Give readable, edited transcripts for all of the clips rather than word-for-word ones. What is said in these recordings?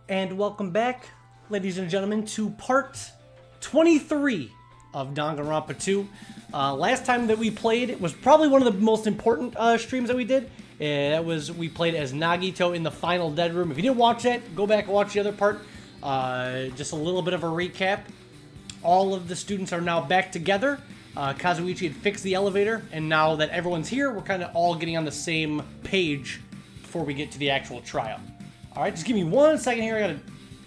And welcome back, ladies and gentlemen, to part 23 of Danganronpa 2. Last time that we played, it was probably one of the most important streams that we did. We played as Nagito in the final dead room. If you didn't watch that, go back and watch the other part. Just a little bit of a recap. All of the students are now back together. Kazuichi had fixed the elevator, and now that everyone's here, we're kind of all getting on the same page before we get to the actual trial. Alright, just give me 1 second here. I gotta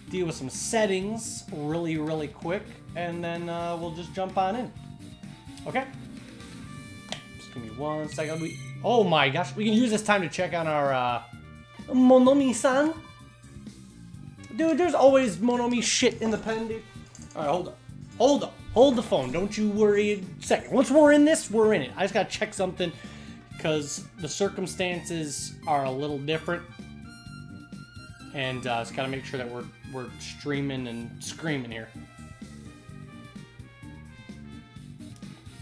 deal with some settings really quick, and then we'll just jump on in. Okay? Just give me 1 second. Oh my gosh, we can use this time to check on our Monomi-san. Dude, there's always Monomi shit in the pen, dude. Alright, hold the phone. Don't you worry a second. Once we're in this, we're in it. I just gotta check something because the circumstances are a little different. And just gotta make sure that we're streaming and screaming here.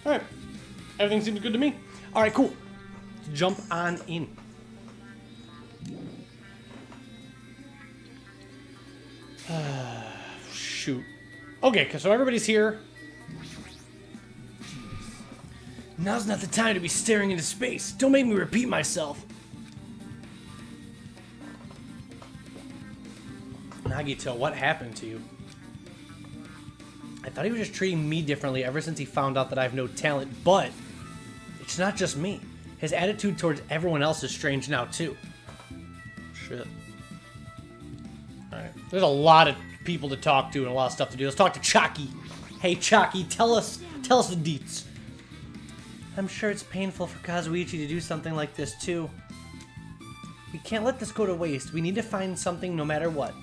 Alright. Everything seems good to me. Alright, cool. Let's jump on in. Shoot. Okay, so everybody's here. Now's not the time to be staring into space. Don't make me repeat myself. Nagito, what happened to you? I thought he was just treating me differently ever since he found out that I have no talent, but it's not just me. His attitude towards everyone else is strange now, too. Shit. Alright. There's a lot of people to talk to and a lot of stuff to do. Let's talk to Chaki. Hey, Chaki, tell us the deets. I'm sure it's painful for Kazuichi to do something like this, too. We can't let this go to waste. We need to find something no matter what.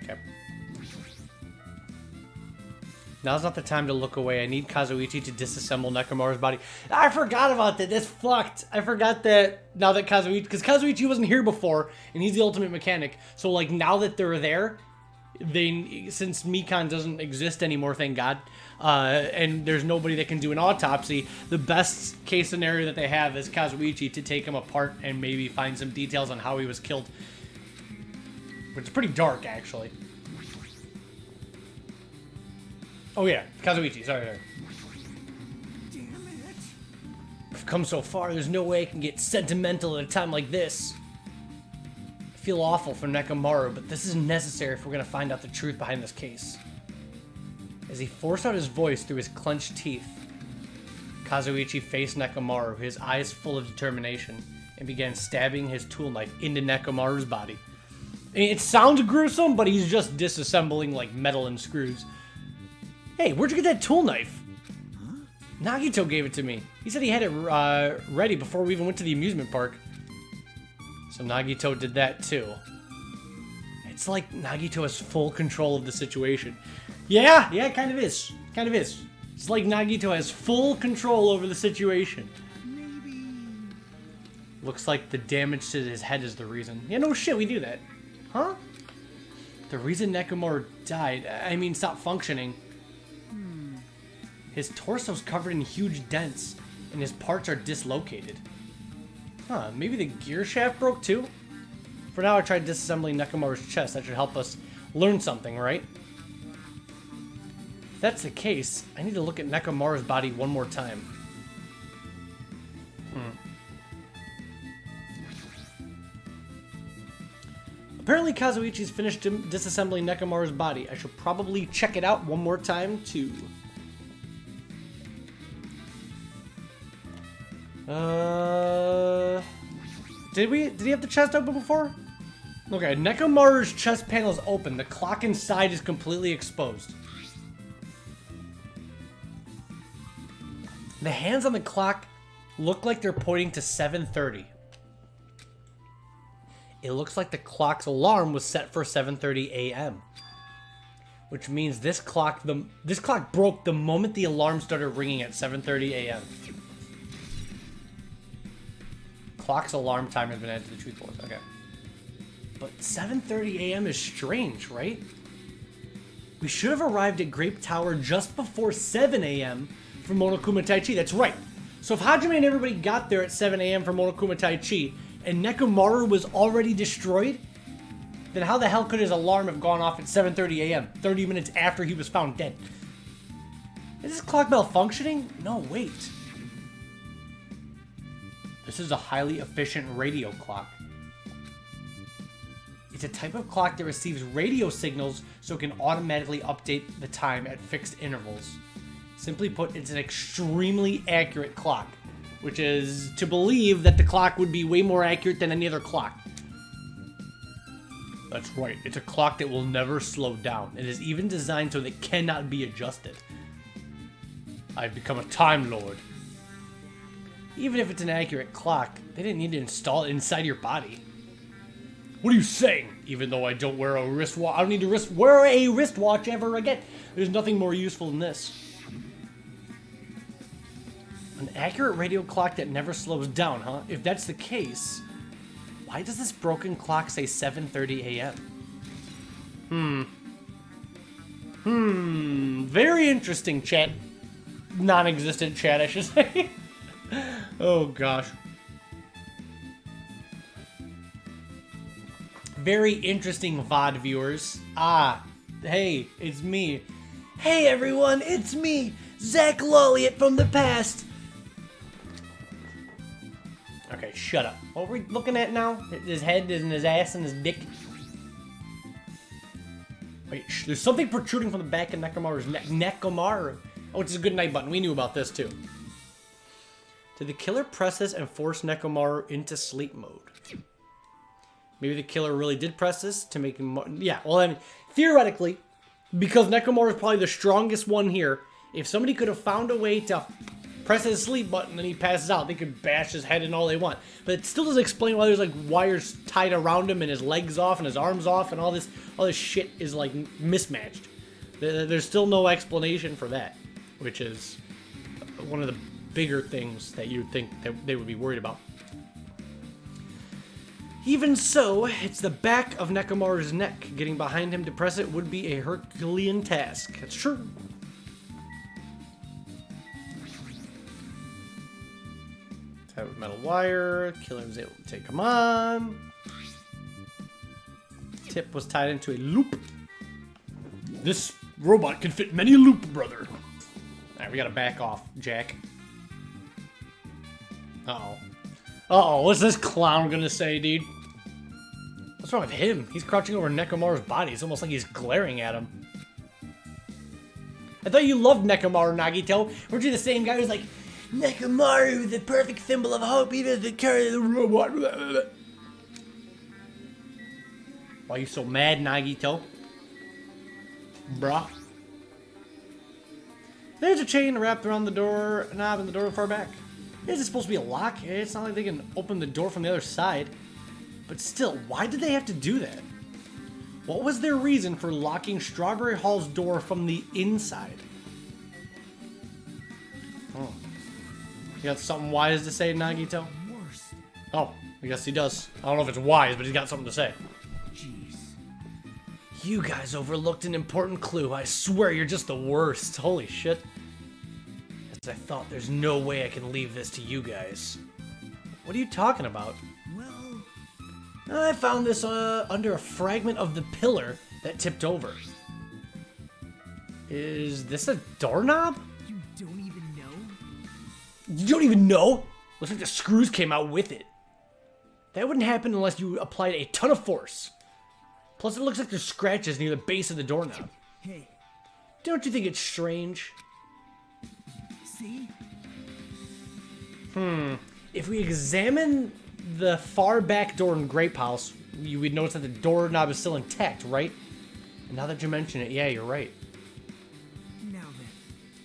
Okay. Now's not the time to look away. I need Kazuichi to disassemble Nekomaru's body. I forgot about that. That's fucked. I forgot that now that because Kazuichi wasn't here before, and he's the ultimate mechanic. So, like, now that they're there, since Mikan doesn't exist anymore, thank God, and there's nobody that can do an autopsy, the best case scenario that they have is Kazuichi to take him apart and maybe find some details on how he was killed. Which is pretty dark, actually. Oh yeah, Kazuichi, sorry. Damn it. We've come so far, there's no way I can get sentimental at a time like this. I feel awful for Nekomaru, but this is necessary if we're gonna find out the truth behind this case. As he forced out his voice through his clenched teeth, Kazuichi faced Nekomaru, his eyes full of determination, and began stabbing his tool knife into Nekomaru's body. It sounds gruesome, but he's just disassembling like metal and screws. Hey, where'd you get that tool knife? Huh? Nagito gave it to me. He said he had it ready before we even went to the amusement park. So Nagito did that too. It's like Nagito has full control of the situation. Yeah, it kind of is. Kind of is. It's like Nagito has full control over the situation. Maybe. Looks like the damage to his head is the reason. Yeah, no shit, we do that. Huh? The reason Nekomaru died, stopped functioning. His torso's covered in huge dents, and his parts are dislocated. Huh, maybe the gear shaft broke too? For now, I tried disassembling Nekomaru's chest. That should help us learn something, right? If that's the case, I need to look at Nekomaru's body one more time. Apparently Kazuichi's finished disassembling Nekomaru's body. I should probably check it out one more time too. Did he have the chest open before? Okay, Nekomaru's chest panel is open. The clock inside is completely exposed. The hands on the clock look like they're pointing to 7:30. It looks like the clock's alarm was set for 7:30 a.m. Which means this clock broke the moment the alarm started ringing at 7:30 a.m. Clock's alarm timer has been added to the truth board. Okay. But 7:30 a.m. is strange, right? We should have arrived at Grape Tower just before 7 a.m. for Monokuma Taichi. That's right. So if Hajime and everybody got there at 7 a.m. for Monokuma Taichi, and Nekomaru was already destroyed, then how the hell could his alarm have gone off at 7:30 a.m., 30 minutes after he was found dead? Is this clock malfunctioning? No, wait. This is a highly efficient radio clock. It's a type of clock that receives radio signals so it can automatically update the time at fixed intervals. Simply put, it's an extremely accurate clock, which is to believe that the clock would be way more accurate than any other clock. That's right, it's a clock that will never slow down. It is even designed so that it cannot be adjusted. I've become a Time Lord. Even if it's an accurate clock, they didn't need to install it inside your body. What are you saying? Even though I don't wear a wristwatch, I don't need to wear a wristwatch ever again. There's nothing more useful than this. An accurate radio clock that never slows down, huh? If that's the case, why does this broken clock say 7:30 a.m.? Very interesting, chat. Non-existent chat, I should say. Oh, gosh. Very interesting VOD viewers. Ah, hey, it's me. Hey, everyone, it's me, Zach Lolliot from the past. Okay, shut up. What are we looking at now? His head and his ass and his dick. Wait, there's something protruding from the back of Nekomaru's neck. Nekomaru. Oh, it's a good night button. We knew about this, too. Did the killer press this and force Nekomaru into sleep mode? Maybe the killer really did press this to make him... Yeah, well, I mean, theoretically, because Nekomaru is probably the strongest one here, if somebody could have found a way to press his sleep button and he passes out, they could bash his head and all they want. But it still doesn't explain why there's, like, wires tied around him and his legs off and his arms off and all this shit is, like, mismatched. There's still no explanation for that, which is one of the bigger things that you'd think that they would be worried about. Even so, it's the back of Nekomaru's neck. Getting behind him to press it would be a Herculean task. That's true. Type of metal wire. Killer was able to take him on. Tip was tied into a loop. This robot can fit many loop, brother. Alright, we gotta back off, Jack. Uh-oh. Uh-oh, what's this clown gonna say, dude? What's wrong with him? He's crouching over Nekomaru's body. It's almost like he's glaring at him. I thought you loved Nekomaru, Nagito. Weren't you the same guy who's like, Nekomaru, the perfect symbol of hope, even the carry the robot. Why are you so mad, Nagito? Bruh. There's a chain wrapped around the door knob and the door far back. Is it supposed to be a lock? It's not like they can open the door from the other side. But still, why did they have to do that? What was their reason for locking Strawberry Hall's door from the inside? Oh. You got something wise to say, Nagito? Worse. Oh, I guess he does. I don't know if it's wise, but he's got something to say. Jeez. You guys overlooked an important clue. I swear you're just the worst. Holy shit. As I thought, there's no way I can leave this to you guys. What are you talking about? Well, I found this under a fragment of the pillar that tipped over. Is this a doorknob? you don't even know? You don't even know? Looks like the screws came out with it. That wouldn't happen unless you applied a ton of force. Plus, it looks like there's scratches near the base of the doorknob. Hey, Don't you think it's strange? see? If we examine the far back door in Grape House, you would notice that the doorknob is still intact, right? And now that you mention it, yeah, you're right. Now then.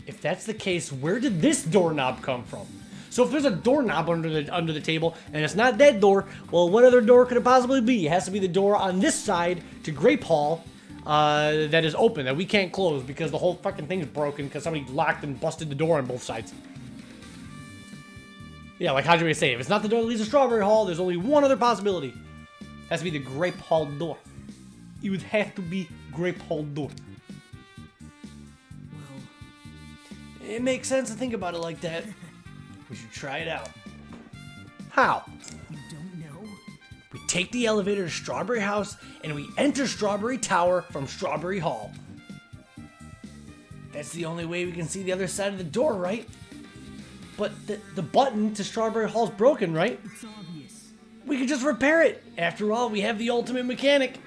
If that's the case, where did this doorknob come from? So if there's a doorknob under the table, and it's not that door, well, what other door could it possibly be? It has to be the door on this side to Grape Hall that is open, that we can't close because the whole fucking thing is broken because somebody locked and busted the door on both sides. Yeah, like Hajime say, if it's not the door that leads to Strawberry Hall, there's only one other possibility. It has to be the Grape Hall door. It would have to be Grape Hall door. Well, It makes sense to think about it like that. We should try it out. How? you don't know? We take the elevator to Strawberry House, and we enter Strawberry Tower from Strawberry Hall. That's the only way we can see the other side of the door, right? But the button to Strawberry Hall's broken, right? It's obvious. We could just repair it. After all, we have the ultimate mechanic.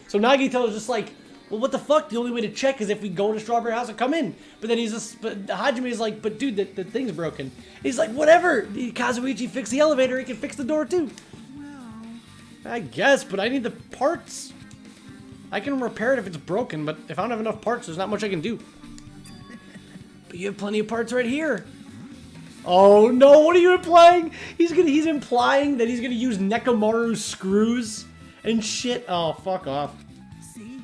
So Nagito is just like, well, what the fuck? The only way to check is if we go to Strawberry House and come in. But then Hajime is like, but dude, the thing's broken. He's like, whatever. Kazuichi fixed the elevator. He can fix the door too. Well, I guess, but I need the parts. I can repair it if it's broken, but if I don't have enough parts, there's not much I can do. But you have plenty of parts right here. Oh no, what are you implying? He's implying that he's gonna use Nekomaru's screws and shit. Oh, fuck off. see?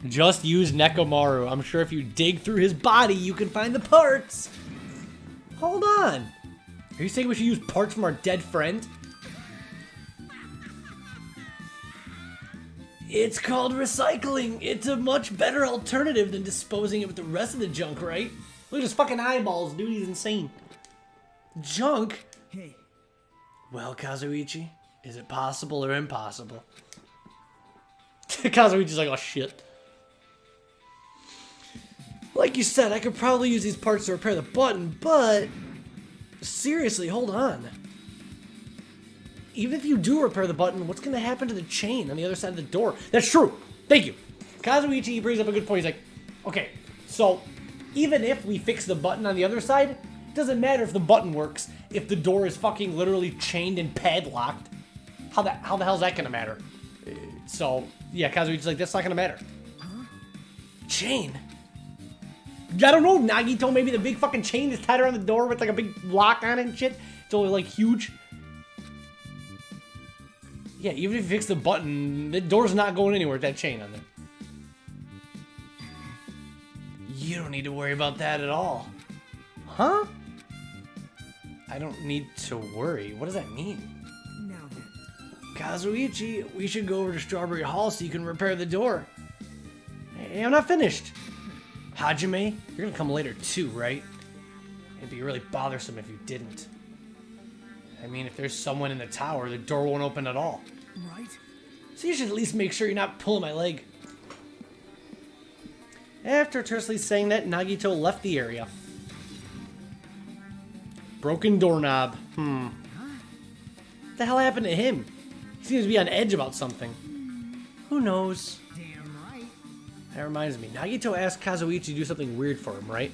Just use Nekomaru. I'm sure if you dig through his body, you can find the parts. Hold on. Are you saying we should use parts from our dead friend? It's called recycling. It's a much better alternative than disposing it with the rest of the junk, right? Look at his fucking eyeballs, dude. He's insane. Junk? Hey, Well, Kazuichi, is it possible or impossible? Kazuichi's like, oh shit. Like you said, I could probably use these parts to repair the button, but seriously, hold on. Even if you do repair the button, what's going to happen to the chain on the other side of the door? That's true. Thank you. Kazuichi brings up a good point. He's like, okay, so even if we fix the button on the other side, it doesn't matter if the button works. If the door is fucking literally chained and padlocked, how the hell is that going to matter? So, yeah, Kazuichi's like, that's not going to matter. huh? Chain? I don't know, Nagito, maybe the big fucking chain is tied around the door with like a big lock on it and shit. It's only like huge. Yeah, even if you fix the button, the door's not going anywhere with that chain on there. You don't need to worry about that at all. Huh? I don't need to worry. What does that mean? Now then. Kazuichi, we should go over to Strawberry Hall so you can repair the door. Hey, I'm not finished. Hajime, you're gonna come later too, right? It'd be really bothersome if you didn't. I mean, if there's someone in the tower, the door won't open at all. Right? So you should at least make sure you're not pulling my leg. After tersely saying that, Nagito left the area. Broken doorknob. What the hell happened to him? He seems to be on edge about something. Who knows? Damn right. That reminds me. Nagito asked Kazuichi to do something weird for him, right?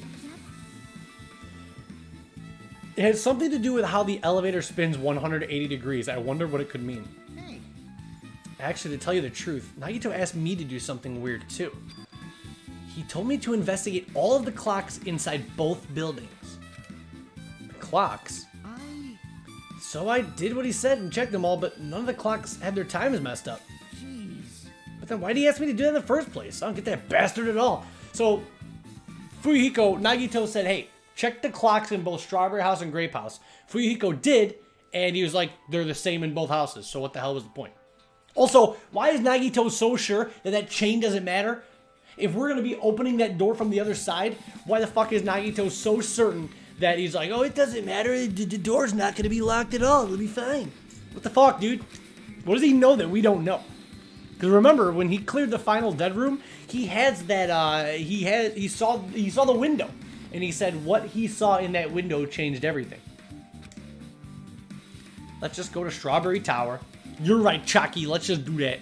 It has something to do with how the elevator spins 180 degrees. I wonder what it could mean. Hey, Actually, to tell you the truth, Nagito asked me to do something weird too. He told me to investigate all of the clocks inside both buildings. The clocks? So I did what he said and checked them all, but none of the clocks had their times messed up. jeez. But then why did he ask me to do that in the first place? I don't get that bastard at all. So, Fuyuhiko, Nagito said, hey, check the clocks in both Strawberry House and Grape House. Fuyuhiko did, and he was like, they're the same in both houses, so what the hell was the point? Also, why is Nagito so sure that that chain doesn't matter? If we're going to be opening that door from the other side, why the fuck is Nagito so certain that he's like, oh, it doesn't matter, the door's not going to be locked at all, it'll be fine. What the fuck, dude? What does he know that we don't know? Because remember, when he cleared the final dead room, he has that, he saw the window. And he said what he saw in that window changed everything. Let's just go to Strawberry Tower. You're right, Chucky. Let's just do that.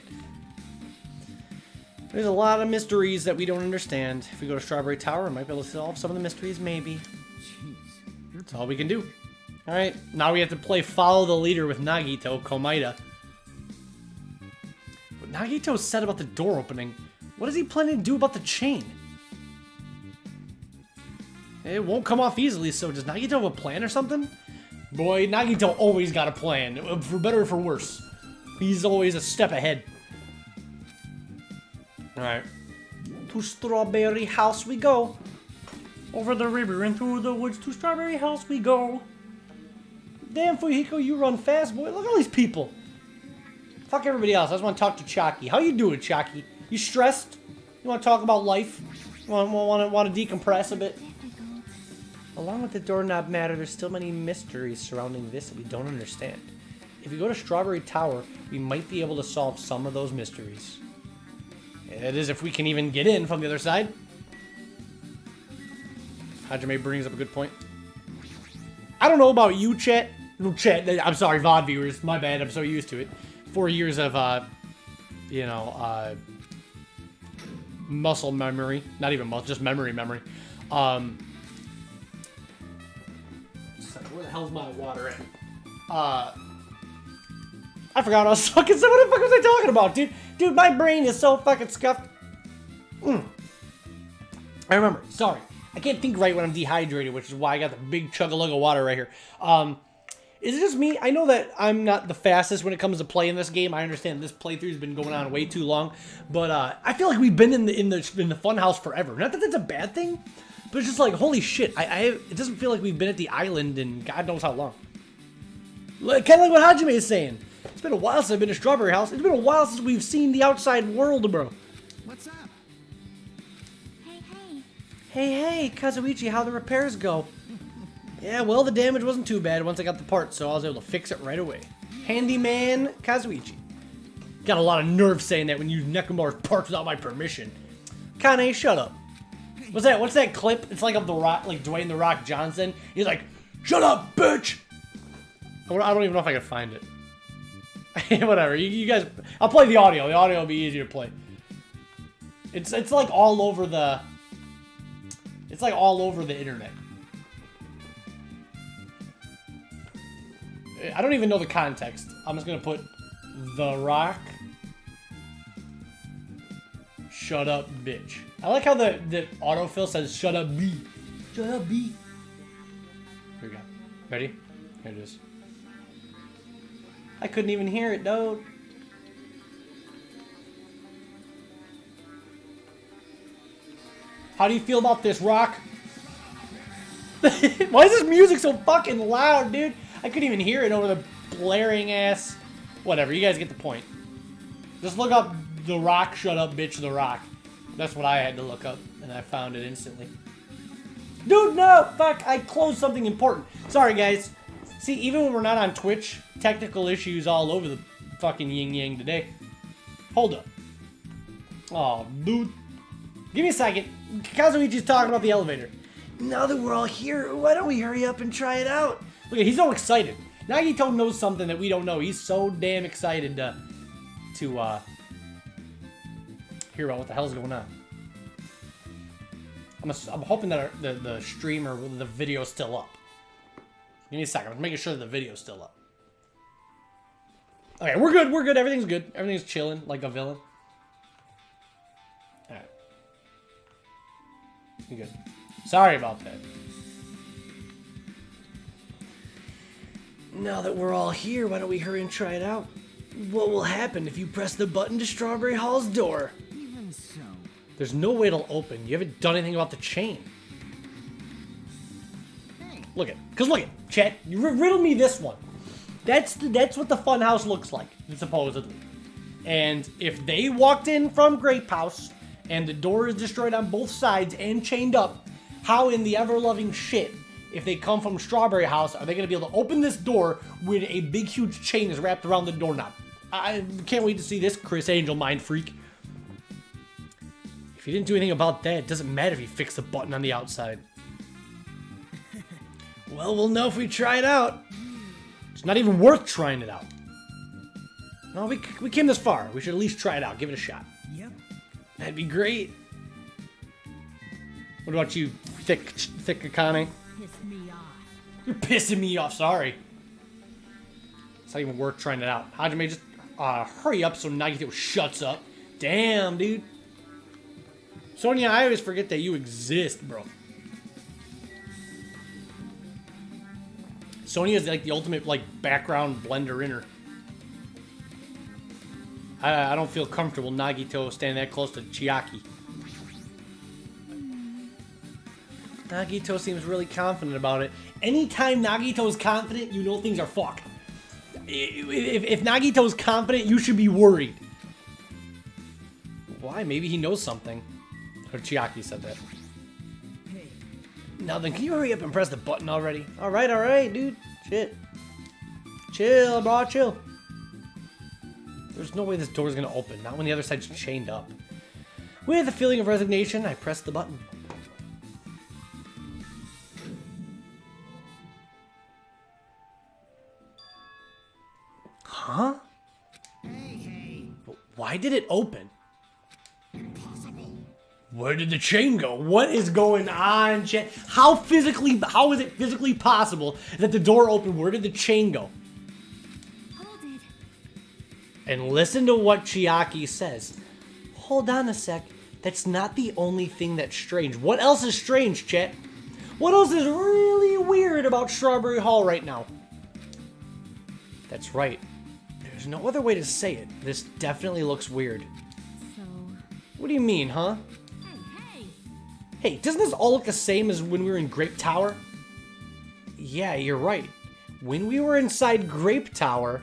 There's a lot of mysteries that we don't understand. If we go to Strawberry Tower, we might be able to solve some of the mysteries, maybe. Jeez. That's all we can do. Alright, now we have to play Follow the Leader with Nagito, Komaeda. What Nagito said about the door opening, what is he planning to do about the chain? It won't come off easily, so does Nagito have a plan or something? Boy, Nagito always got a plan, for better or for worse. He's always a step ahead. Alright. To Strawberry House we go. Over the river and through the woods to Strawberry House we go. Damn, Fuyuhiko, you run fast, boy. Look at all these people. Fuck everybody else. I just want to talk to Chucky. How you doing, Chucky? You stressed? You want to talk about life? Want to decompress a bit? Along with the doorknob matter, there's still many mysteries surrounding this that we don't understand. If we go to Strawberry Tower, we might be able to solve some of those mysteries. That is, if we can even get in from the other side. Hajime brings up a good point. I don't know about you, chat. No, chat. I'm sorry, VOD viewers. My bad. I'm so used to it. 4 years of, muscle memory. Not even muscle, just memory. Where the hell's my water at? I forgot what I was fucking. What the fuck was I talking about, dude? Dude, my brain is so fucking scuffed. I remember. Sorry. I can't think right when I'm dehydrated, which is why I got the big chug-a-lug of water right here. Is it just me? I know that I'm not the fastest when it comes to playing this game. I understand this playthrough's been going on way too long, but I feel like we've been in the funhouse forever. Not that that's a bad thing, but it's just like, holy shit. It doesn't feel like we've been at the island in God knows how long. Kind of like what Hajime is saying. It's been a while since I've been to Strawberry House. It's been a while since we've seen the outside world, bro. What's up? Hey, Kazuichi, how the repairs go? Yeah, well, the damage wasn't too bad once I got the parts, so I was able to fix it right away. Handyman Kazuichi. Got a lot of nerve saying that when you use Nekomaru's parts without my permission. Kane, shut up. What's that clip? It's like of The Rock, like Dwayne The Rock Johnson. He's like, shut up, bitch! I don't even know if I can find it. Whatever, you guys, I'll play the audio. The audio will be easier to play. It's like all over the... It's like all over the internet. I don't even know the context. I'm just gonna put The Rock. Shut up, bitch. I like how the autofill says shut up, B. Shut up, B. Here we go. Ready? Here it is. I couldn't even hear it, dude. How do you feel about this, Rock? Why is this music so fucking loud, dude? I couldn't even hear it over the blaring ass. Whatever, you guys get the point. Just look up The Rock, shut up, bitch, The Rock. That's what I had to look up, and I found it instantly. Dude, no! Fuck, I closed something important. Sorry, guys. See, even when we're not on Twitch, technical issues all over the fucking yin-yang today. Hold up. Oh, dude. Give me a second. Kazuichi's talking about the elevator. Now that we're all here, why don't we hurry up and try it out? Look, he's so excited. Nagito knows something that we don't know. He's so damn excited to hear about what the hell's going on. I'm hoping that the stream or the video's still up. Give me a second. I'm making sure that the video's still up. Okay, we're good. Everything's good. Everything's chilling like a villain. Alright. You're good. Sorry about that. Now that we're all here, why don't we hurry and try it out? What will happen if you press the button to Strawberry Hall's door? Even so. There's no way it'll open. You haven't done anything about the chain. Hey. Look at, chat. You riddled me this one. That's what the funhouse looks like, supposedly. And if they walked in from Grape House and the door is destroyed on both sides and chained up, how in the ever-loving shit, if they come from Strawberry House, are they going to be able to open this door when a big, huge chain is wrapped around the doorknob? I can't wait to see this, Chris Angel Mind Freak. If you didn't do anything about that, it doesn't matter if you fix the button on the outside. Well, we'll know if we try it out. It's not even worth trying it out. No, we came this far. We should at least try it out. Give it a shot. Yep. That'd be great. What about you, thick Akane? Piss me off. You're pissing me off. Sorry. It's not even worth trying it out. Hajime, just hurry up so Nagito shuts up. Damn, dude. Sonya, I always forget that you exist, bro. Sonya's like the ultimate background blender inner. I don't feel comfortable Nagito standing that close to Chiaki. Nagito seems really confident about it. Anytime Nagito's confident, you know things are fucked. If Nagito's confident, you should be worried. Why? Maybe he knows something. Or Chiaki said that. Hey. Now then, can you hurry up and press the button already? Alright, dude. Shit. Chill, bro, chill. There's no way this door's gonna open, not when the other side's chained up. With a feeling of resignation, I press the button. Huh? Hey. Why did it open? Impossible. Where did the chain go? What is going on, chat? How is it physically possible that the door opened? Where did the chain go? Hold it. And listen to what Chiaki says. Hold on a sec. That's not the only thing that's strange. What else is strange, chat? What else is really weird about Strawberry Hall right now? That's right. There's no other way to say it. This definitely looks weird. So, What do you mean, huh? hey. Hey, doesn't this all look the same as when we were in Grape Tower? Yeah, you're right. When we were inside Grape Tower,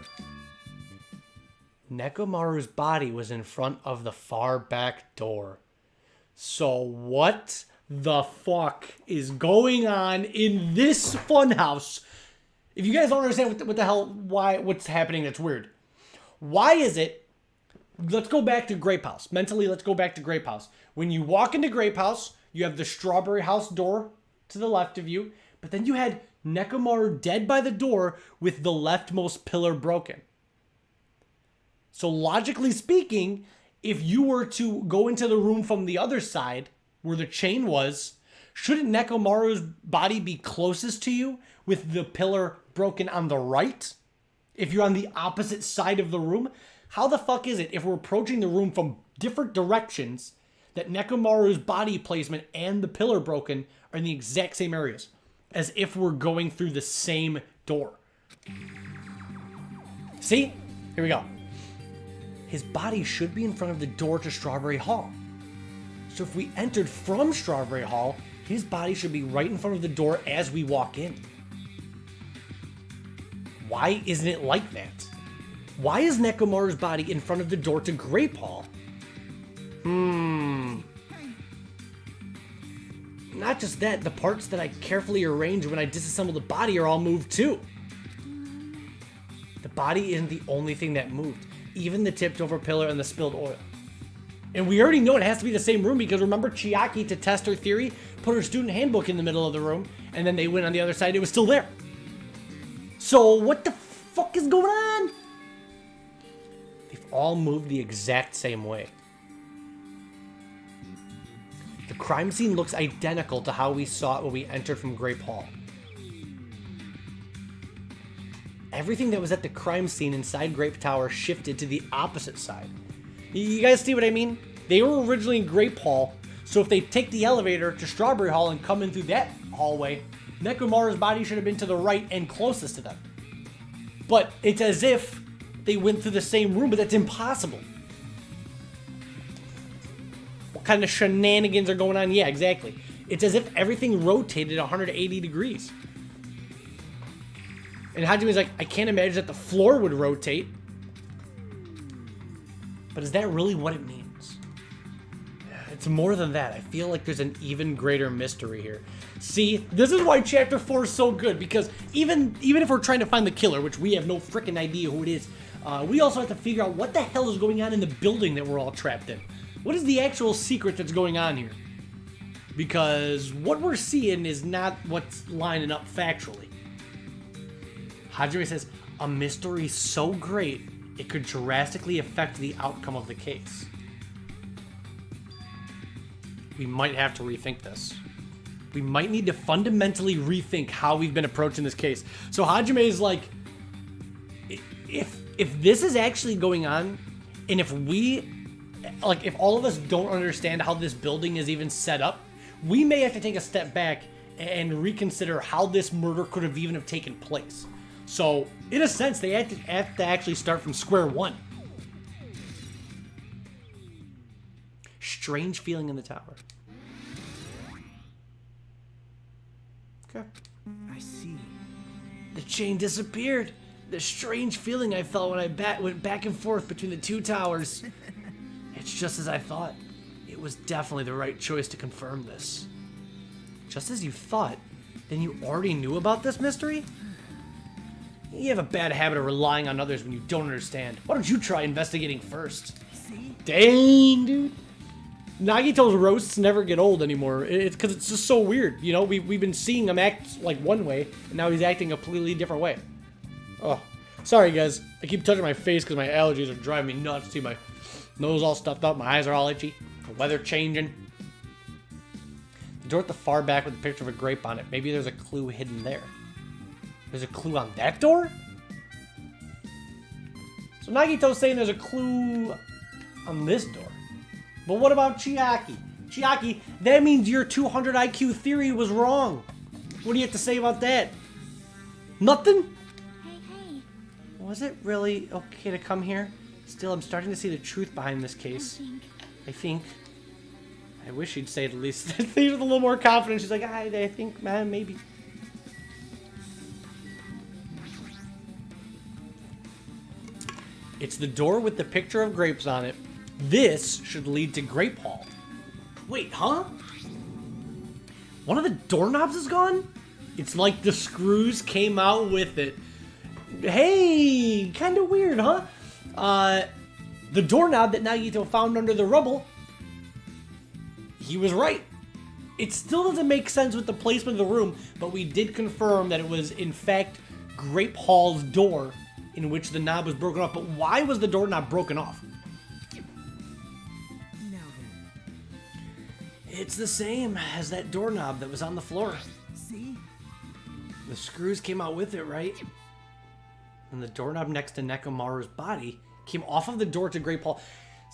Nekomaru's body was in front of the far back door. So what the fuck is going on in this funhouse? If you guys don't understand what the hell, what's happening that's weird. Why is it, let's go back to Grape House. Mentally, let's go back to Grape House. When you walk into Grape House, you have the Strawberry House door to the left of you, but then you had Nekomaru dead by the door with the leftmost pillar broken. So logically speaking, if you were to go into the room from the other side, where the chain was, shouldn't Nekomaru's body be closest to you with the pillar broken on the right? If you're on the opposite side of the room? How the fuck is it if we're approaching the room from different directions that Nekomaru's body placement and the pillar broken are in the exact same areas? As if we're going through the same door. See? Here we go. His body should be in front of the door to Strawberry Hall. So if we entered from Strawberry Hall, his body should be right in front of the door as we walk in. Why isn't it like that? Why is Nekomaru's body in front of the door to Grape Hall? Not just that, the parts that I carefully arranged when I disassembled the body are all moved too. The body isn't the only thing that moved. Even the tipped over pillar and the spilled oil. And we already know it has to be the same room because remember Chiaki, to test her theory, put her student handbook in the middle of the room and then they went on the other side, it was still there. So what the fuck is going on? They've all moved the exact same way. The crime scene looks identical to how we saw it when we entered from Grape Hall. Everything that was at the crime scene inside Grape Tower shifted to the opposite side. You guys see what I mean? They were originally in Grape Hall, so if they take the elevator to Strawberry Hall and come in through that hallway, Nekomaru's body should have been to the right and closest to them. But it's as if they went through the same room, but that's impossible. What kind of shenanigans are going on? Yeah, exactly. It's as if everything rotated 180 degrees. And Hajime's like, I can't imagine that the floor would rotate. But is that really what it means? It's more than that. I feel like there's an even greater mystery here. See, this is why Chapter 4 is so good, because even if we're trying to find the killer, which we have no freaking idea who it is, we also have to figure out what the hell is going on in the building that we're all trapped in. What is the actual secret that's going on here? Because what we're seeing is not what's lining up factually. Hajime says, a mystery so great, it could drastically affect the outcome of the case. We might have to rethink this. We might need to fundamentally rethink how we've been approaching this case. So Hajime is like, if this is actually going on, and if all of us don't understand how this building is even set up, we may have to take a step back and reconsider how this murder could have even have taken place. So, in a sense, they have to actually start from square one. Strange feeling in the tower. Okay. I see. The chain disappeared. The strange feeling I felt when I went back and forth between the two towers. It's just as I thought. It was definitely the right choice to confirm this. Just as you thought. Then you already knew about this mystery? You have a bad habit of relying on others when you don't understand. Why don't you try investigating first? See? Dang, dude. Nagito's roasts never get old anymore. It's because it's just so weird. You know, we've been seeing him act like one way, and now he's acting a completely different way. Oh, sorry guys. I keep touching my face because my allergies are driving me nuts. See, my nose all stuffed up, my eyes are all itchy, the weather changing. The door at the far back with a picture of a grape on it. Maybe there's a clue hidden there. There's a clue on that door? So Nagito's saying there's a clue on this door. But what about Chiaki? Chiaki, that means your 200 IQ theory was wrong. What do you have to say about that? Nothing? Hey. Was it really okay to come here? Still, I'm starting to see the truth behind this I case. think. I think. I wish she'd say it at least. With a little more confidence. She's like, I think, man, maybe. It's the door with the picture of grapes on it. This should lead to Grape Hall. Wait, huh? One of the doorknobs is gone? It's like the screws came out with it. Hey, kind of weird, huh? The doorknob that Nagito found under the rubble, he was right. It still doesn't make sense with the placement of the room, but we did confirm that it was, in fact, Grape Hall's door in which the knob was broken off. But why was the doorknob broken off? Now then. It's the same as that doorknob that was on the floor. See? The screws came out with it, right? And the doorknob next to Nekomaru's body came off of the door to Grape Hall.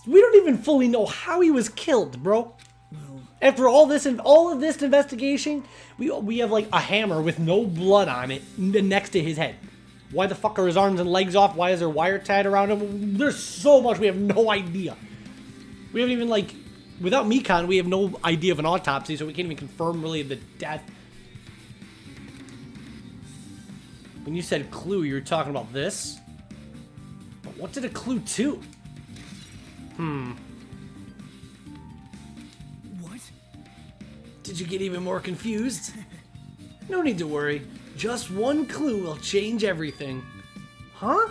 We don't even fully know how he was killed, bro. Well, After all of this investigation, we have like a hammer with no blood on it next to his head. Why the fuck are his arms and legs off? Why is there wire tied around him? There's so much we have no idea. We haven't even like, without Mikan, we have no idea of an autopsy, so we can't even confirm really the death. When you said clue, you were talking about this? But what did a clue to? what? Did you get even more confused? No need to worry. Just one clue will change everything. Huh?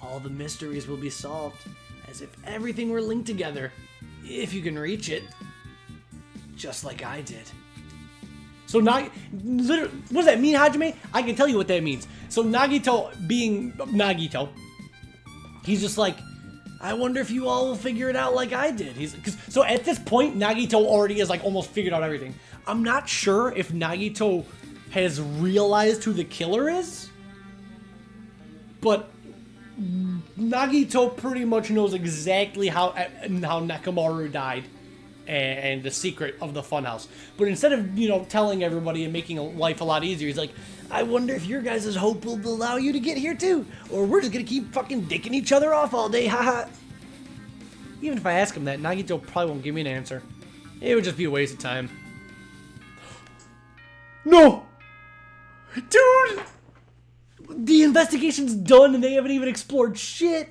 All the mysteries will be solved, as if everything were linked together, if you can reach it. Just like I did. So literally, what does that mean, Hajime? I can tell you what that means. So Nagito being Nagito, he's just like, I wonder if you all will figure it out like I did. So at this point, Nagito already has like almost figured out everything. I'm not sure if Nagito has realized who the killer is, but Nagito pretty much knows exactly how Nekomaru died and the secret of the funhouse. But instead of, telling everybody and making life a lot easier, he's like, I wonder if your guys' hope will allow you to get here too, or we're just gonna keep fucking dicking each other off all day, haha. Even if I ask him that, Nagito probably won't give me an answer. It would just be a waste of time. No! Dude! The investigation's done and they haven't even explored shit!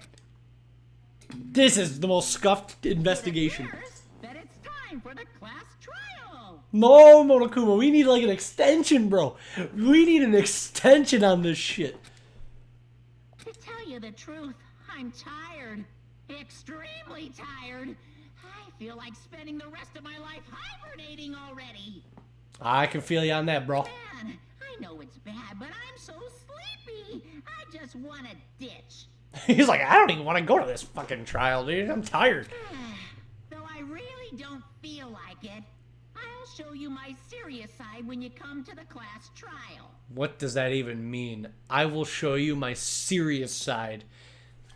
This is the most scuffed investigation. It appears that it's time for the class trial. No, Monokuma, we need like an extension, bro. We need an extension on this shit. To tell you the truth, I'm tired. Extremely tired. I feel like spending the rest of my life hibernating already. I can feel you on that, bro. Man, I know it's bad, but I'm so sleepy. I just want to ditch. He's like, I don't even want to go to this fucking trial, dude. I'm tired. Though I really don't feel like it, I'll show you my serious side when you come to the class trial. What does that even mean? I will show you my serious side.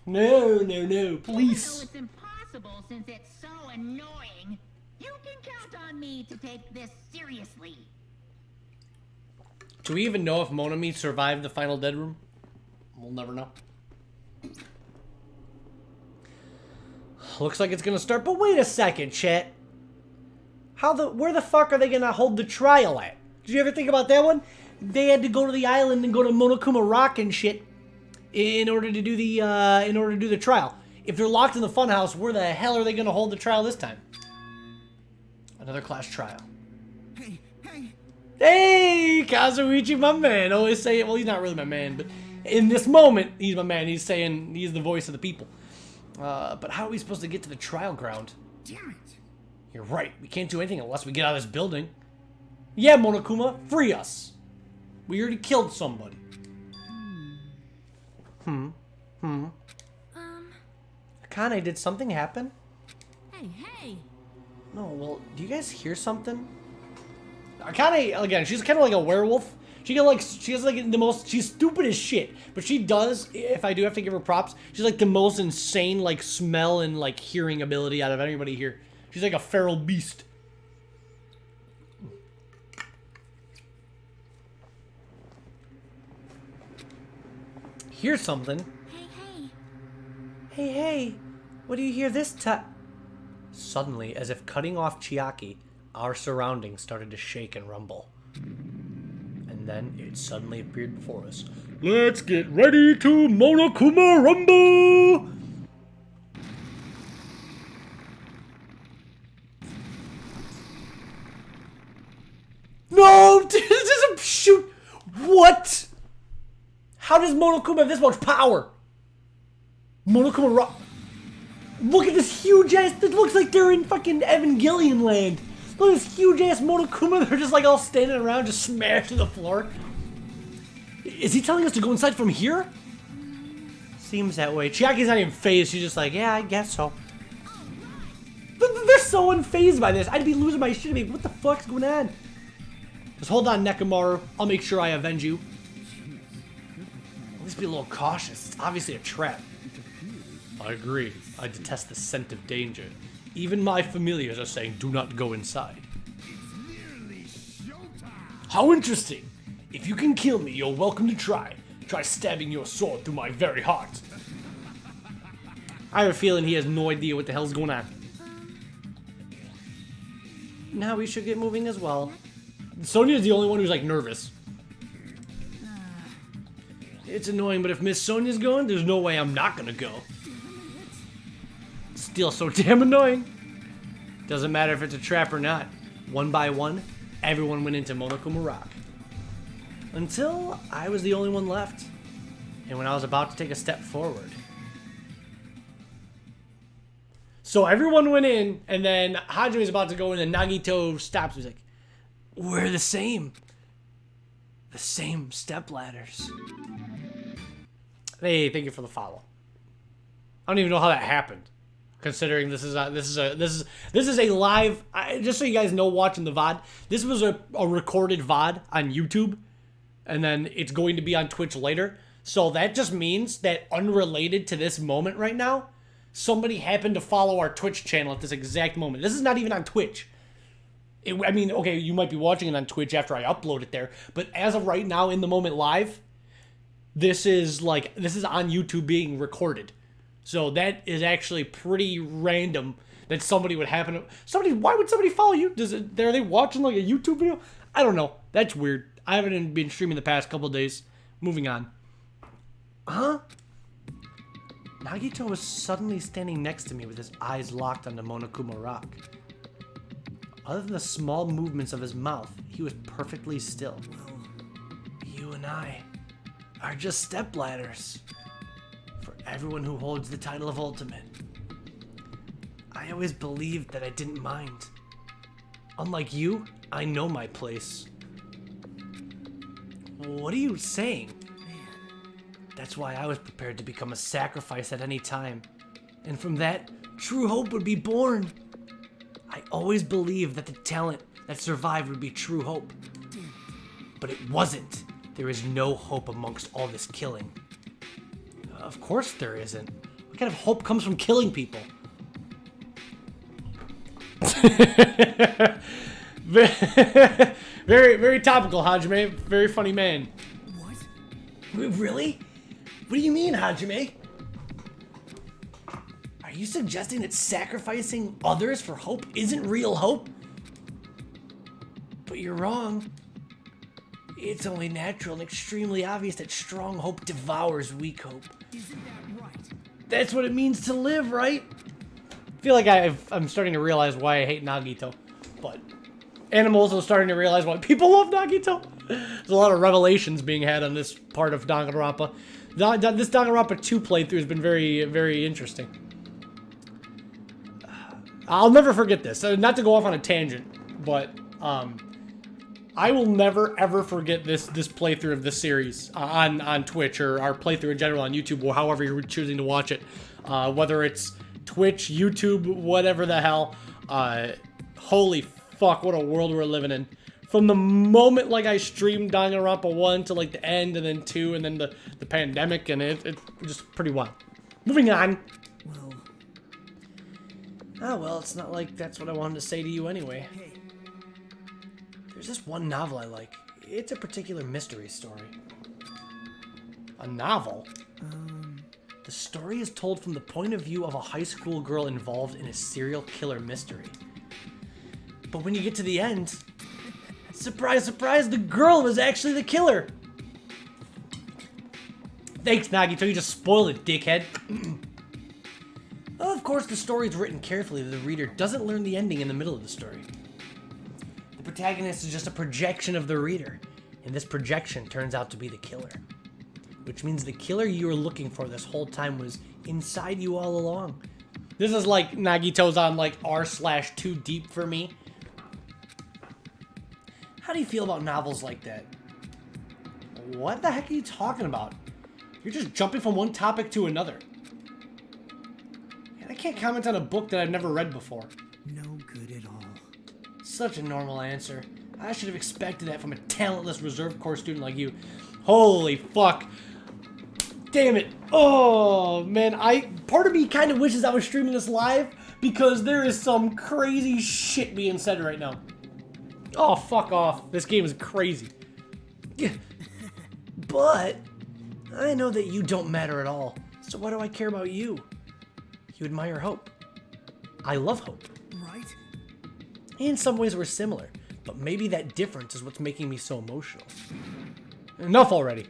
No, please. Even though it's impossible since it's so annoying, you can count on me to take this seriously. Do we even know if Monami survived the final dead room? We'll never know. Looks like it's gonna start, but wait a second, chat. Where the fuck are they gonna hold the trial at? Did you ever think about that one? They had to go to the island and go to Monokuma Rock and shit in order to do the trial. If they're locked in the funhouse, where the hell are they gonna hold the trial this time? Another class trial. Hey, Hey, Kazuichi, my man. Always saying, well, he's not really my man, but in this moment, he's my man. He's saying he's the voice of the people. But how are we supposed to get to the trial ground? Damn it. You're right. We can't do anything unless we get out of this building. Yeah, Monokuma, free us. We already killed somebody. Akane, did something happen? Hey, hey. No, well, do you guys hear something? Akane, again, she's kind of like a werewolf. She has like the most, she's stupid as shit, but she does, if I do have to give her props, she's like the most insane, like, smell and, like, hearing ability out of anybody here. She's like a feral beast. Hear something? Hey, hey. Hey, hey, what do you hear this time? Suddenly, as if cutting off Chiaki, our surroundings started to shake and rumble. And then it suddenly appeared before us. Let's get ready to Monokuma Rumble! No! This is a shoot! What? How does Monokuma have this much power? Monokuma Rock. Look at this huge ass. It looks like they're in fucking Evangelion land. Look at this huge ass Monokuma. They're just like all standing around, just smashed to the floor. Is he telling us to go inside from here? Seems that way. Chiaki's not even phased. She's just like, yeah, I guess so. They're so unfazed by this. I'd be losing my shit. I'd be, what the fuck's going on? Just hold on, Nekomaru. I'll make sure I avenge you. At least be a little cautious. It's obviously a trap. I agree. I detest the scent of danger. Even my familiars are saying do not go inside. Nearly showtime. How interesting. If you can kill me, you're welcome to try. Try stabbing your sword through my very heart. I have a feeling he has no idea what the hell's going on. Now we should get moving as well. Sonia's the only one who's like nervous. It's annoying, but if Miss Sonia's going, there's no way I'm not gonna go. Still so damn annoying. Doesn't matter if it's a trap or not. One by one, everyone went into Monokuma Rock. Until I was the only one left. And when I was about to take a step forward. So everyone went in, and then Hajime's about to go in, and Nagito stops. He's like, we're the same. The same step ladders. Hey, thank you for the follow. I don't even know how that happened. Considering this is a live, just so you guys know, watching the VOD, this was a recorded VOD on YouTube, and then it's going to be on Twitch later. So that just means that unrelated to this moment right now, somebody happened to follow our Twitch channel at this exact moment. This is not even on Twitch. I mean, okay, you might be watching it on Twitch after I upload it there, but as of right now, in the moment live, this is on YouTube being recorded. So that is actually pretty random that somebody would happen to... Why would somebody follow you? Are they watching like a YouTube video? I don't know. That's weird. I haven't been streaming the past couple of days. Moving on. Huh? Nagito was suddenly standing next to me with his eyes locked onto Monokuma Rock. Other than the small movements of his mouth, he was perfectly still. You and I are just stepladders for everyone who holds the title of Ultimate. I always believed that I didn't mind. Unlike you, I know my place. What are you saying? That's why I was prepared to become a sacrifice at any time. And from that, true hope would be born. I always believed that the talent that survived would be true hope. But it wasn't. There is no hope amongst all this killing. Of course there isn't. What kind of hope comes from killing people? Very, very topical, Hajime. Very funny man. What? Really? What do you mean, Hajime? Are you suggesting that sacrificing others for hope isn't real hope? But you're wrong. It's only natural and extremely obvious that strong hope devours weak hope. Isn't that right? That's what it means to live, right? I feel like I'm starting to realize why I hate Nagito. But And I'm also starting to realize why people love Nagito. There's a lot of revelations being had on this part of Danganronpa. This Danganronpa 2 playthrough has been very, very interesting. I'll never forget this. Not to go off on a tangent, but I will never ever forget this playthrough of this series on Twitch, or our playthrough in general on YouTube, or however you're choosing to watch it. Whether it's Twitch, YouTube, whatever the hell. Holy fuck, what a world we're living in. From the moment like I streamed Danganronpa 1 to like the end, and then 2, and then the pandemic, and it's just pretty wild. Moving on. Well, Oh, well, it's not like that's what I wanted to say to you anyway. hey, There's this one novel I like. It's a particular mystery story. A novel? The story is told from the point of view of a high school girl involved in a serial killer mystery. But when you get to the end, surprise, surprise, the girl was actually the killer. Thanks, Nagito, you just spoiled it, dickhead. Of course, the story is written carefully that the reader doesn't learn the ending in the middle of the story. The protagonist is just a projection of the reader, and this projection turns out to be the killer. Which means the killer you were looking for this whole time was inside you all along. This is like Nagito's on like r/too deep for me. How do you feel about novels like that? What the heck are you talking about? You're just jumping from one topic to another. And I can't comment on a book that I've never read before. no good at all. Such a normal answer. I should have expected that from a talentless reserve corps student like you. Holy fuck. Damn it. Oh, man. Part of me kind of wishes I was streaming this live because there is some crazy shit being said right now. Oh, fuck off. This game is crazy. But I know that you don't matter at all. So why do I care about you? You admire hope. I love hope. Right? In some ways we're similar, but maybe that difference is what's making me so emotional. Enough already.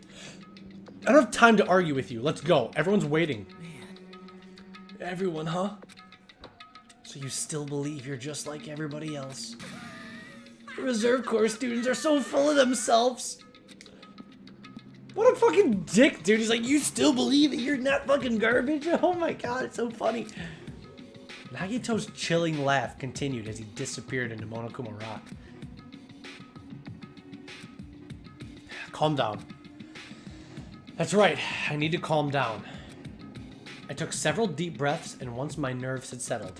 I don't have time to argue with you. Let's go. Everyone's waiting. Man, Everyone, huh? So you still believe you're just like everybody else? Reserve Corps students are so full of themselves. What a fucking dick, dude. He's like, you still believe that you're not fucking garbage? Oh my god, it's so funny. Nagito's chilling laugh continued as he disappeared into Monokuma Rock. Calm down. That's right, I need to calm down. I took several deep breaths, and once my nerves had settled,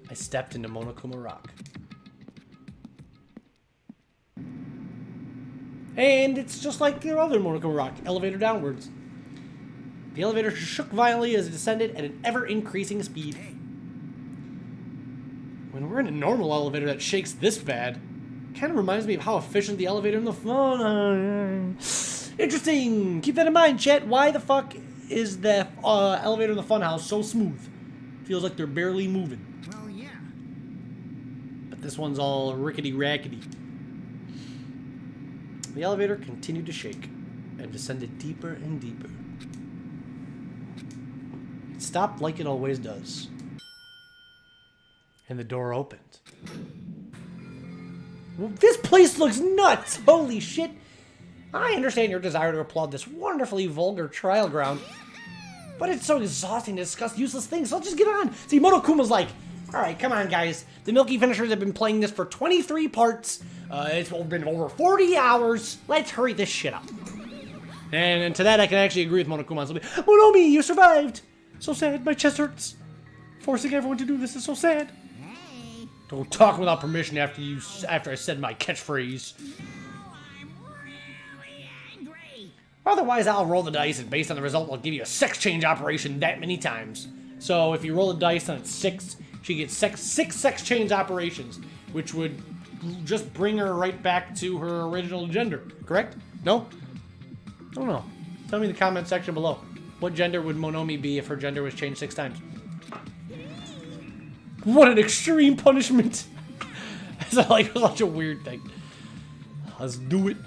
I stepped into Monokuma Rock. And it's just like the other Monokuma Rock, elevator downwards. The elevator shook violently as it descended at an ever-increasing speed. When we're in a normal elevator that shakes this bad, kind of reminds me of how efficient the elevator in the fun. Interesting. Keep that in mind, chat. Why the fuck is the elevator in the funhouse so smooth? Feels like they're barely moving. well, yeah. But this one's all rickety-rackety. The elevator continued to shake and descended deeper and deeper. It stopped like it always does. And the door opened. Well, this place looks nuts! Holy shit! I understand your desire to applaud this wonderfully vulgar trial ground, but it's so exhausting to discuss useless things, so I'll just get on. See, Monokuma's like, alright, come on, guys. The Milky Finishers have been playing this for 23 parts. It's been over 40 hours. Let's hurry this shit up. And to that, I can actually agree with Monokuma. Monomi, you survived! So sad, my chest hurts. Forcing everyone to do this is so sad. Hey, Don't talk without permission after I said my catchphrase. I'm really angry. Otherwise, I'll roll the dice, and based on the result, I'll give you a sex change operation that many times. So if you roll the dice and it's 6, she gets six sex change operations, which would just bring her right back to her original gender. Correct? No? I don't know. Tell me in the comment section below. What gender would Monomi be if her gender was changed 6 times? What an extreme punishment! It's like such a weird thing. Let's do it.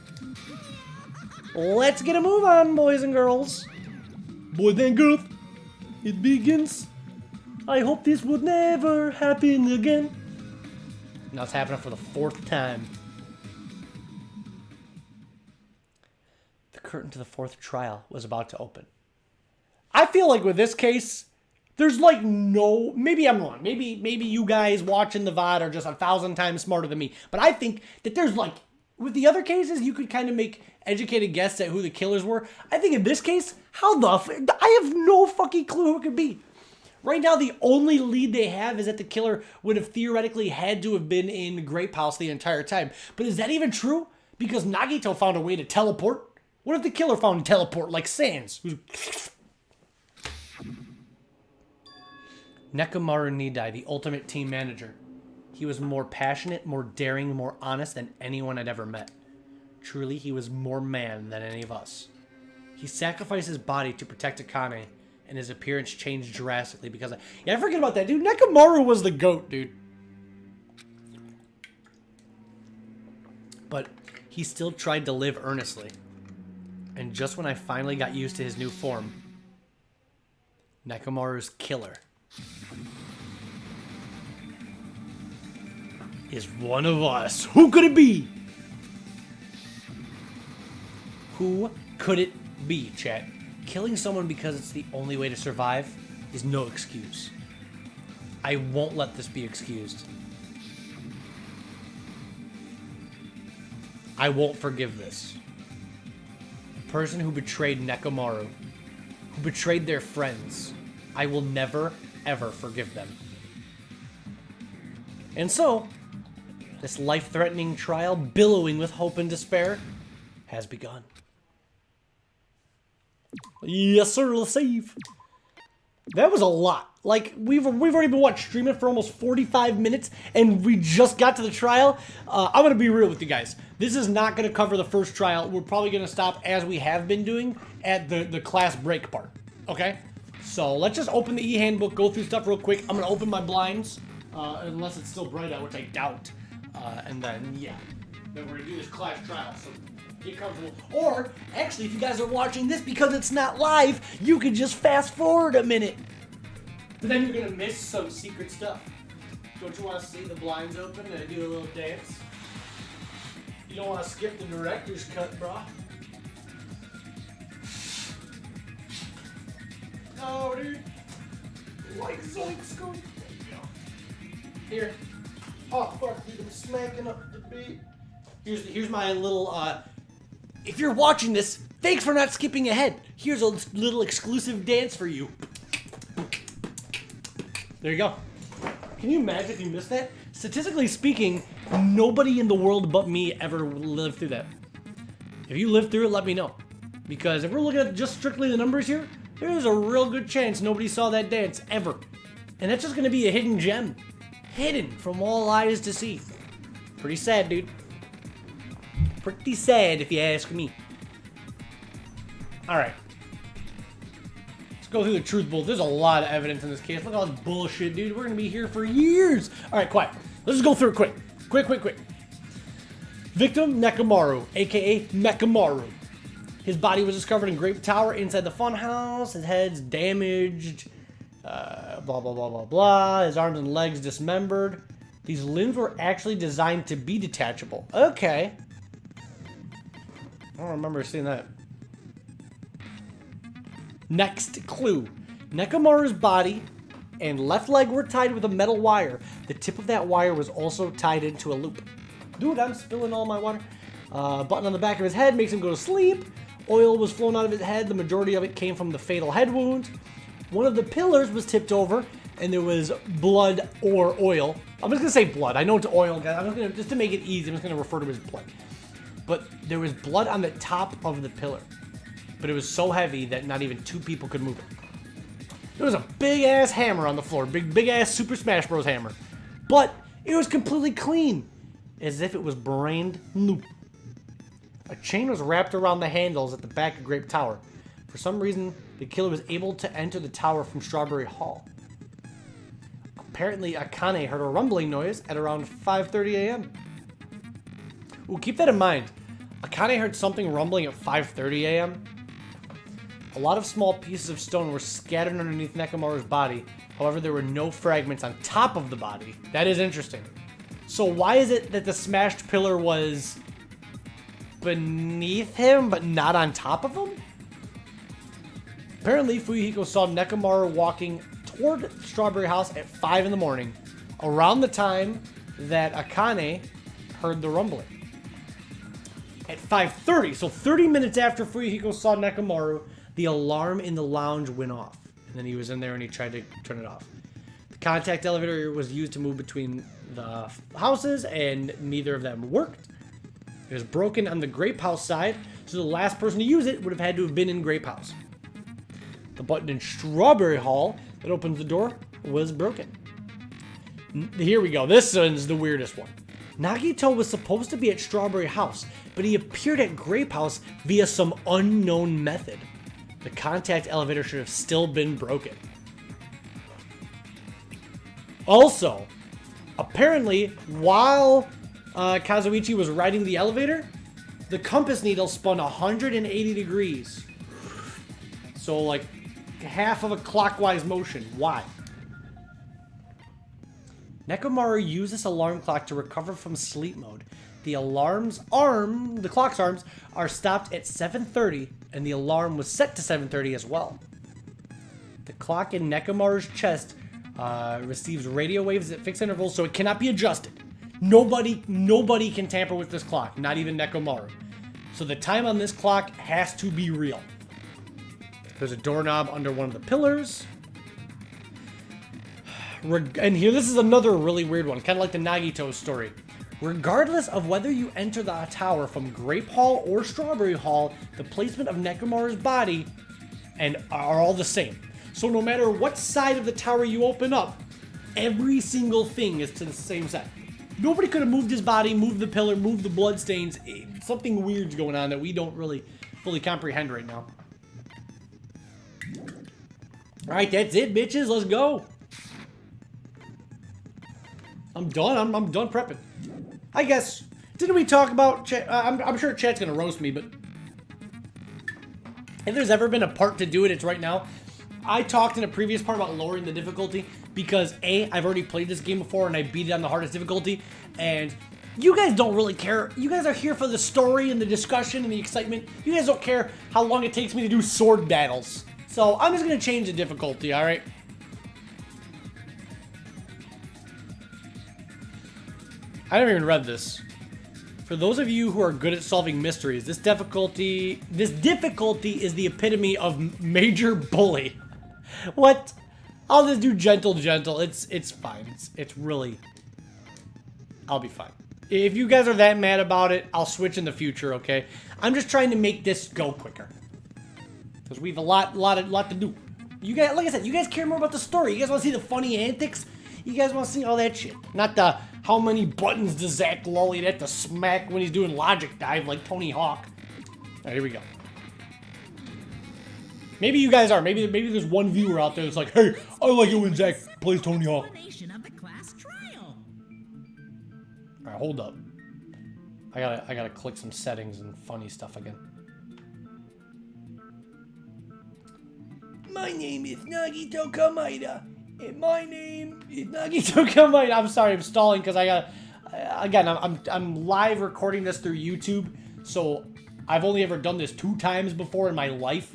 Let's get a move on, boys and girls. Boys and girls, it begins. I hope this would never happen again. Now it's happening for the 4th time. The curtain to the 4th trial was about to open. I feel like with this case, there's like no... Maybe I'm wrong. Maybe you guys watching the VOD are just 1,000 times smarter than me. But I think that there's like... With the other cases, you could kind of make educated guess at who the killers were. I think in this case, I have no fucking clue who it could be. Right now, the only lead they have is that the killer would have theoretically had to have been in Grape House the entire time. But is that even true? Because Nagito found a way to teleport. What if the killer found a teleport like Sans? Nekomaru Nidai, the ultimate team manager. He was more passionate, more daring, more honest than anyone I'd ever met. Truly, he was more man than any of us. He sacrificed his body to protect Akane, and his appearance changed drastically because I forget about that, dude. Nekomaru was the GOAT, dude. But he still tried to live earnestly. And just when I finally got used to his new form, Nekomaru's killer is one of us. Who could it be? Who could it be, chat? Killing someone because it's the only way to survive is no excuse. I won't let this be excused. I won't forgive this. The person who betrayed Nekomaru, who betrayed their friends, I will never, ever forgive them. And so, this life-threatening trial, billowing with hope and despair, has begun. Yes, sir, let's save. That was a lot. Like, we've already been, streaming for almost 45 minutes, and we just got to the trial. I'm going to be real with you guys. This is not going to cover the first trial. We're probably going to stop, as we have been doing, at the class break part. Okay? So, let's just open the e-handbook, go through stuff real quick. I'm going to open my blinds, unless it's still bright out, which I doubt. And then, yeah. Then we're going to do this class trial, so get comfortable. Or, actually, if you guys are watching this because it's not live, you can just fast forward a minute. But then you're going to miss some secret stuff. Don't you want to see the blinds open and do a little dance? You don't want to skip the director's cut, brah. Oh, dude. Like Zoinks going. There you go. Here. Oh, fuck, dude. I'm smacking up the beat. Here's my little, if you're watching this, thanks for not skipping ahead. Here's a little exclusive dance for you. There you go. Can you imagine if you missed that? Statistically speaking, nobody in the world but me ever lived through that. If you lived through it, let me know. Because if we're looking at just strictly the numbers here, there's a real good chance nobody saw that dance ever. And that's just going to be a hidden gem. Hidden from all eyes to see. Pretty sad, dude. Pretty sad if you ask me. Alright. Let's go through the truth bullet. There's a lot of evidence in this case. Look at all this bullshit, dude. We're going to be here for years. Alright, quiet. Let's just go through it quick. Quick. Victim, Nekomaru, a.k.a. Mekamaru. His body was discovered in Grape Tower inside the funhouse. His head's damaged. Blah, blah, blah, blah, blah. His arms and legs dismembered. These limbs were actually designed to be detachable. Okay. I don't remember seeing that. Next clue. Nekomaru's body and left leg were tied with a metal wire. The tip of that wire was also tied into a loop. Dude, I'm spilling all my water. Button on the back of his head makes him go to sleep. Oil was flown out of his head. The majority of it came from the fatal head wound. One of the pillars was tipped over, and there was blood or oil. I'm just going to say blood. I know it's oil, guys. Just to make it easy, I'm just going to refer to it as blood. But there was blood on the top of the pillar. But it was so heavy that not even two people could move it. There was a big-ass hammer on the floor. Big-ass Super Smash Bros. Hammer. But it was completely clean. As if it was brand new. A chain was wrapped around the handles at the back of Grape Tower. For some reason, the killer was able to enter the tower from Strawberry Hall. Apparently, Akane heard a rumbling noise at around 5:30 a.m. Ooh, keep that in mind. Akane heard something rumbling at 5:30 a.m. A lot of small pieces of stone were scattered underneath Nekomaru's body. However, there were no fragments on top of the body. That is interesting. So why is it that the smashed pillar was beneath him, but not on top of him? Apparently, Fuyuhiko saw Nekomaru walking toward Strawberry House at 5 in the morning, around the time that Akane heard the rumbling. At 5:30, so 30 minutes after Fuyuhiko saw Nekomaru, the alarm in the lounge went off. And then he was in there and he tried to turn it off. The contact elevator was used to move between the houses, and neither of them worked. It was broken on the Grape House side, so the last person to use it would have had to have been in Grape House. The button in Strawberry Hall that opens the door was broken. Here we go. This one's the weirdest one. Nagito was supposed to be at Strawberry House, but he appeared at Grape House via some unknown method. The contact elevator should have still been broken. Also, apparently, while Kazuichi was riding the elevator, the compass needle spun 180 degrees. So, like, half of a clockwise motion. Why? Nekomaru used this alarm clock to recover from sleep mode. The clock's arms are stopped at 7:30, and the alarm was set to 7:30 as well. The clock in Nekomaru's chest receives radio waves at fixed intervals, so it cannot be adjusted. Nobody can tamper with this clock, not even Nekomaru. So the time on this clock has to be real. There's a doorknob under one of the pillars. And here, this is another really weird one, kind of like the Nagito story. Regardless of whether you enter the tower from Grape Hall or Strawberry Hall, the placement of Nekomaru's body are all the same. So no matter what side of the tower you open up, every single thing is to the same side. Nobody could have moved his body, moved the pillar, moved the bloodstains. Something weird's going on that we don't really fully comprehend right now. Alright, that's it, bitches. Let's go. I'm done. I'm done prepping. I guess, didn't we talk about chat? I'm sure chat's gonna roast me, but if there's ever been a part to do it, it's right now. I talked in a previous part about lowering the difficulty because I've already played this game before and I beat it on the hardest difficulty, and you guys don't really care. You guys are here for the story and the discussion and the excitement. You guys don't care how long it takes me to do sword battles. So I'm just gonna change the difficulty, alright? I haven't even read this. For those of you who are good at solving mysteries, this difficulty is the epitome of major bully. What? I'll just do gentle. It's fine. It's really, I'll be fine. If you guys are that mad about it, I'll switch in the future, okay? I'm just trying to make this go quicker. Because we have a lot to do. You guys, like I said, you guys care more about the story. You guys want to see the funny antics? You guys want to see all that shit. Not the, how many buttons does Zach Lully have to smack when he's doing logic dive like Tony Hawk. Alright, here we go. Maybe you guys are. Maybe there's one viewer out there that's like, hey, I like it when Zach plays Tony Hawk. Alright, hold up. I gotta click some settings and funny stuff again. My name is Nagito Kamaida. And my name is Nagito Kamaida. I'm sorry, I'm stalling because I got, again, I'm live recording this through YouTube, so I've only ever done this 2 times before in my life.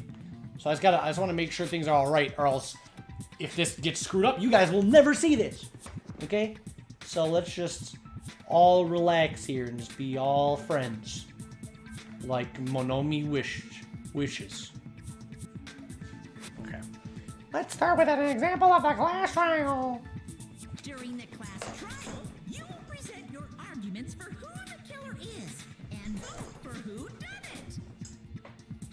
So I just want to make sure things are all right, or else if this gets screwed up, you guys will never see this. Okay? So let's just all relax here and just be all friends, like Monomi wishes. Let's start with an example of the class trial. During the class trial, you will present your arguments for who the killer is and vote for who done it.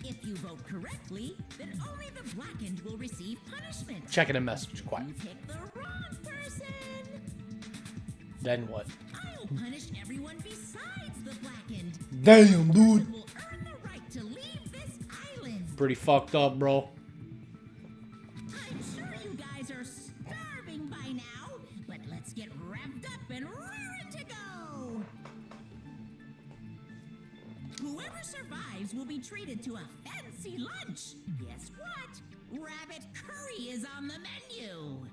If you vote correctly, then only the blackened will receive punishment. Checking a message, quiet. You pick the wrong person. Then what? I'll punish everyone besides the blackened. Damn, dude. Will earn the right to leave this island. Pretty fucked up, bro. Get revved up and raring to go! Whoever survives will be treated to a fancy lunch. Guess what? Rabbit curry is on the menu.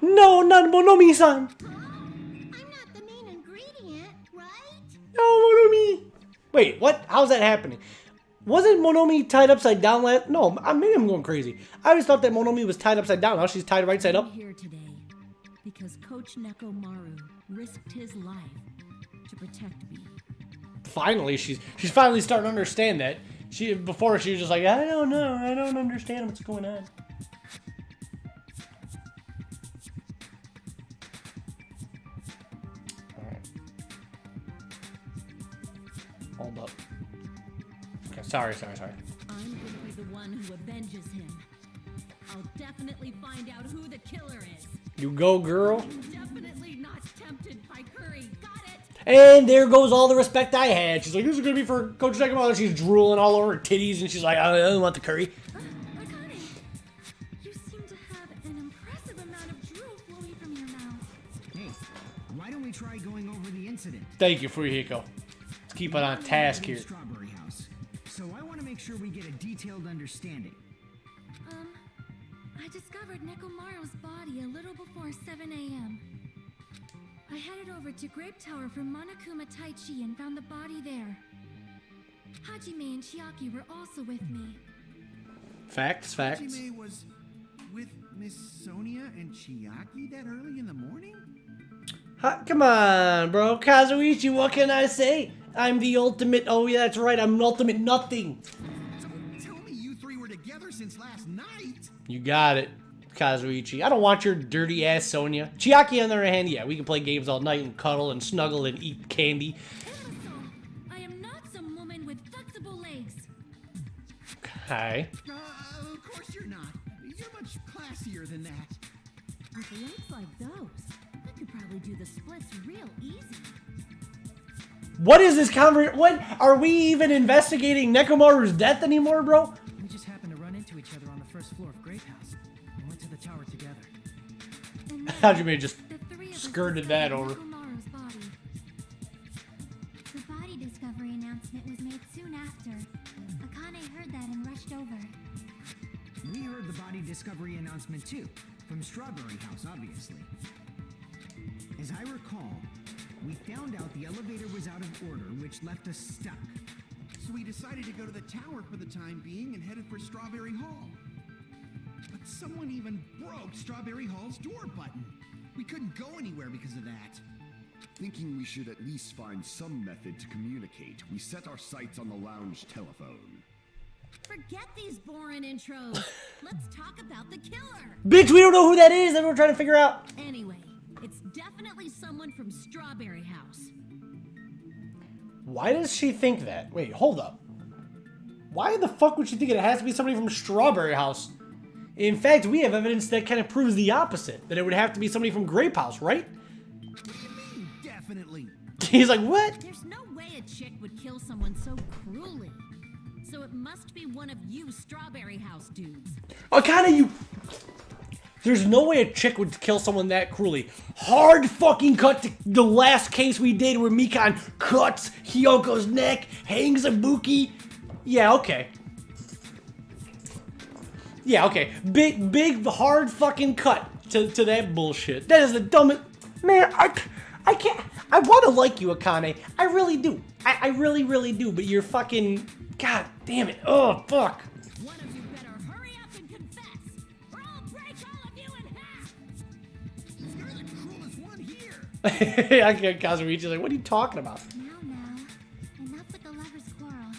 No, not Monomi-san! I'm not the main ingredient. Wait, what? How's that happening? Wasn't Monomi tied upside down last? No, maybe I'm going crazy. I always thought that Monomi was tied upside down. Now she's tied right side up. Here today because Coach Nekomaru risked his life to protect me. Finally, she's finally starting to understand that. Before she was just like, I don't know, I don't understand what's going on. All right. Hold up. Okay, sorry. I'm going to be the one who avenges him. I'll definitely find out who the killer is. You go, girl. I'm definitely not tempted by Curry. Got it? And there goes all the respect I had. She's like, this is going to be for Coach Nekomaru. She's drooling all over her titties, and she's like, I don't want the curry. Akane, you seem to have an impressive amount of drool flowing from your mouth. Hey, why don't we try going over the incident? Thank you, Furihiko. Let's keep it on task here. Strawberry House. So I want to make sure we get a detailed understanding. I discovered Nekomaru's body a little before 7 a.m. I headed over to Grape Tower from Monokuma Taichi and found the body there. Hajime and Chiaki were also with me. Facts. Hajime was with Miss Sonia and Chiaki that early in the morning? Come on, bro. Kazuichi, what can I say? I'm the ultimate... Oh, yeah, that's right. I'm an ultimate nothing. So tell me you three were together since last night? You got it, Kazuichi. I don't want your dirty ass Sonia. Chiaki, on the other hand, yeah, we can play games all night and cuddle and snuggle and eat candy. I am not some woman with flexible legs. Hi. Of course you're not. You're much classier than that. With legs like those, I could probably do the splits real easy. What is this conversation? What? Are we even investigating Nekomaru's death anymore, bro? We just happened to run into each other on the first floor of Grape House. We went to the tower together. And then Hajime just the three of us skirted that discovered over. Nekomaru's body. The body discovery announcement was made soon after. Akane heard that and rushed over. We heard the body discovery announcement too, from Strawberry House, obviously. As I recall, we found out the elevator was out of order, which left us stuck. So we decided to go to the tower for the time being and headed for Strawberry Hall. But someone even broke Strawberry Hall's door button. We couldn't go anywhere because of that. Thinking we should at least find some method to communicate, we set our sights on the lounge telephone. Forget these boring intros. Let's talk about the killer. Bitch, we don't know who that is. That's what we're trying to figure out. Anyway, it's definitely someone from Strawberry House. Why does she think that? Wait, hold up. Why the fuck would she think it has to be somebody from Strawberry House? In fact, we have evidence that kind of proves the opposite. That it would have to be somebody from Grape House, right? What do you mean, definitely? He's like, what? There's no way a chick would kill someone so cruelly. So it must be one of you Strawberry House dudes. Akane, you... There's no way a chick would kill someone that cruelly. Hard fucking cut to the last case we did where Mikan cuts Hyoko's neck, hangs Ibuki. Yeah, okay. Yeah, okay. Big, hard fucking cut to that bullshit. That is the dumbest... Man, I can't... I want to like you, Akane. I really do. I really do. But you're fucking... God damn it. Oh, fuck. One of you better hurry up and confess, or I'll break all of you in half. You're the cruelest one here. I get Kazuichi's like, what are you talking about? Now, enough with the lovers' quarrel.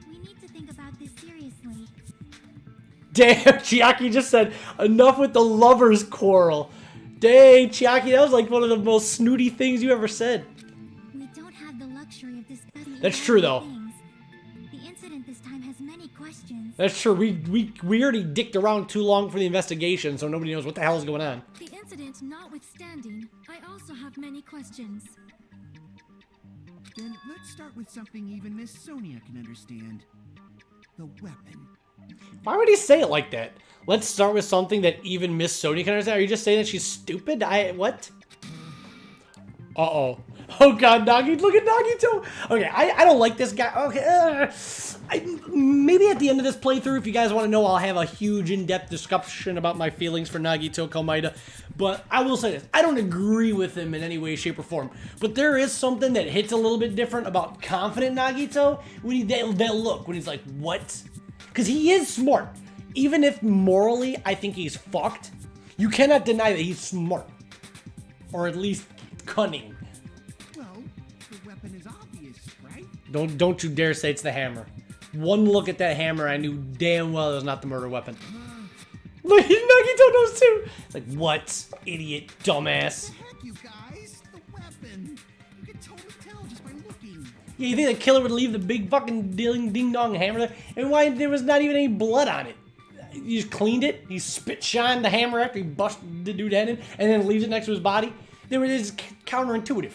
We need to think about this seriously. Damn, Chiaki just said, enough with the lovers' quarrel. Dang, Chiaki, that was like one of the most snooty things you ever said. We don't have the luxury of discussing. That's true, though. things. The incident this time has many questions. That's true. We already dicked around too long for the investigation, so nobody knows what the hell is going on. The incident notwithstanding, I also have many questions. Then let's start with something even Miss Sonia can understand. The weapon. Why would he say it like that? Let's start with something that even Miss Sonia can understand. Are you just saying that she's stupid? What? Uh-oh. Oh god, Nagi, look at Nagito. Okay, I don't like this guy. Okay. maybe at the end of this playthrough, if you guys want to know, I'll have a huge in-depth discussion about my feelings for Nagito Komaeda. But I will say this, I don't agree with him in any way, shape, or form. But there is something that hits a little bit different about confident Nagito when that look, when he's like, what? Because he is smart. Even if morally I think he's fucked, you cannot deny that he's smart. Or at least cunning. Well, the weapon is obvious, right? Don't you dare say it's the hammer. One look at that hammer, I knew damn well it was not the murder weapon. Look, Nagito knows too. It's like, what? Idiot, dumbass. What the heck, you guys? The weapon. You can totally tell just by looking. Yeah, you think the killer would leave the big fucking ding-dong hammer there? And why there was not even any blood on it? He just cleaned it, he spit-shined the hammer after he busted the dude head in, and then leaves it next to his body? They were just counterintuitive.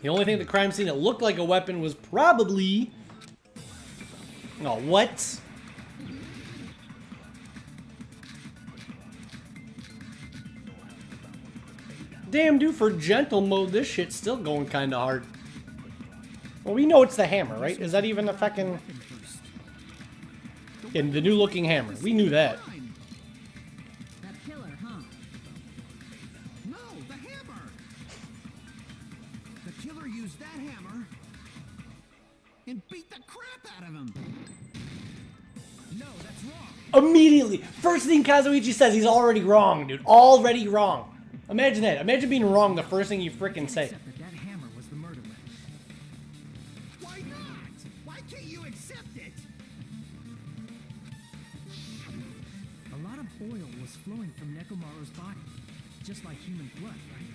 The only thing at the crime scene that looked like a weapon was probably... Oh, what? Damn, dude, for gentle mode, this shit's still going kind of hard. Well, we know it's the hammer, right? Is that even a fucking... Yeah, the new-looking hammer. We knew that. That killer, huh? No, the hammer. The killer used that hammer and beat the crap out of him. No, that's wrong. Immediately. First thing Kazuichi says, he's already wrong, dude. Already wrong. Imagine that. Imagine being wrong the first thing you freaking say. Except that hammer was the murder weapon. Why not? Why can't you accept it? A lot of oil was flowing from Nekomaru's body, just like human blood, right?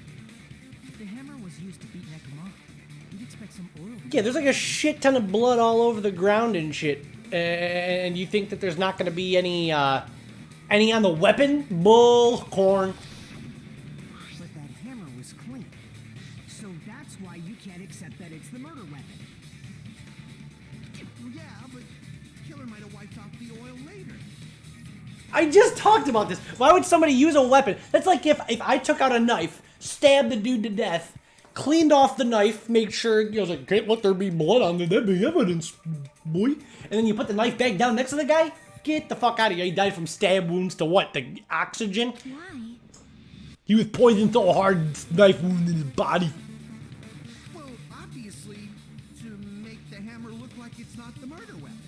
If the hammer was used to beat Nekomaru, you'd expect some oil. Yeah, there's like a shit ton of blood all over the ground and shit. And you think that there's not going to be any on the weapon? Bullcorn. But that hammer was clean. So that's why you can't accept that it's the murder weapon. Yeah, but killer might have wiped off the oil later. I just talked about this. Why would somebody use a weapon? That's like if I took out a knife, stabbed the dude to death, cleaned off the knife, make sure, you know, like, can't let there be blood on there, that'd be evidence, boy. And then you put the knife back down next to the guy? Get the fuck out of here. He died from stab wounds to what? The oxygen? Why? He was poisoned so hard, knife wound in his body. Well, obviously, to make the hammer look like it's not the murder weapon.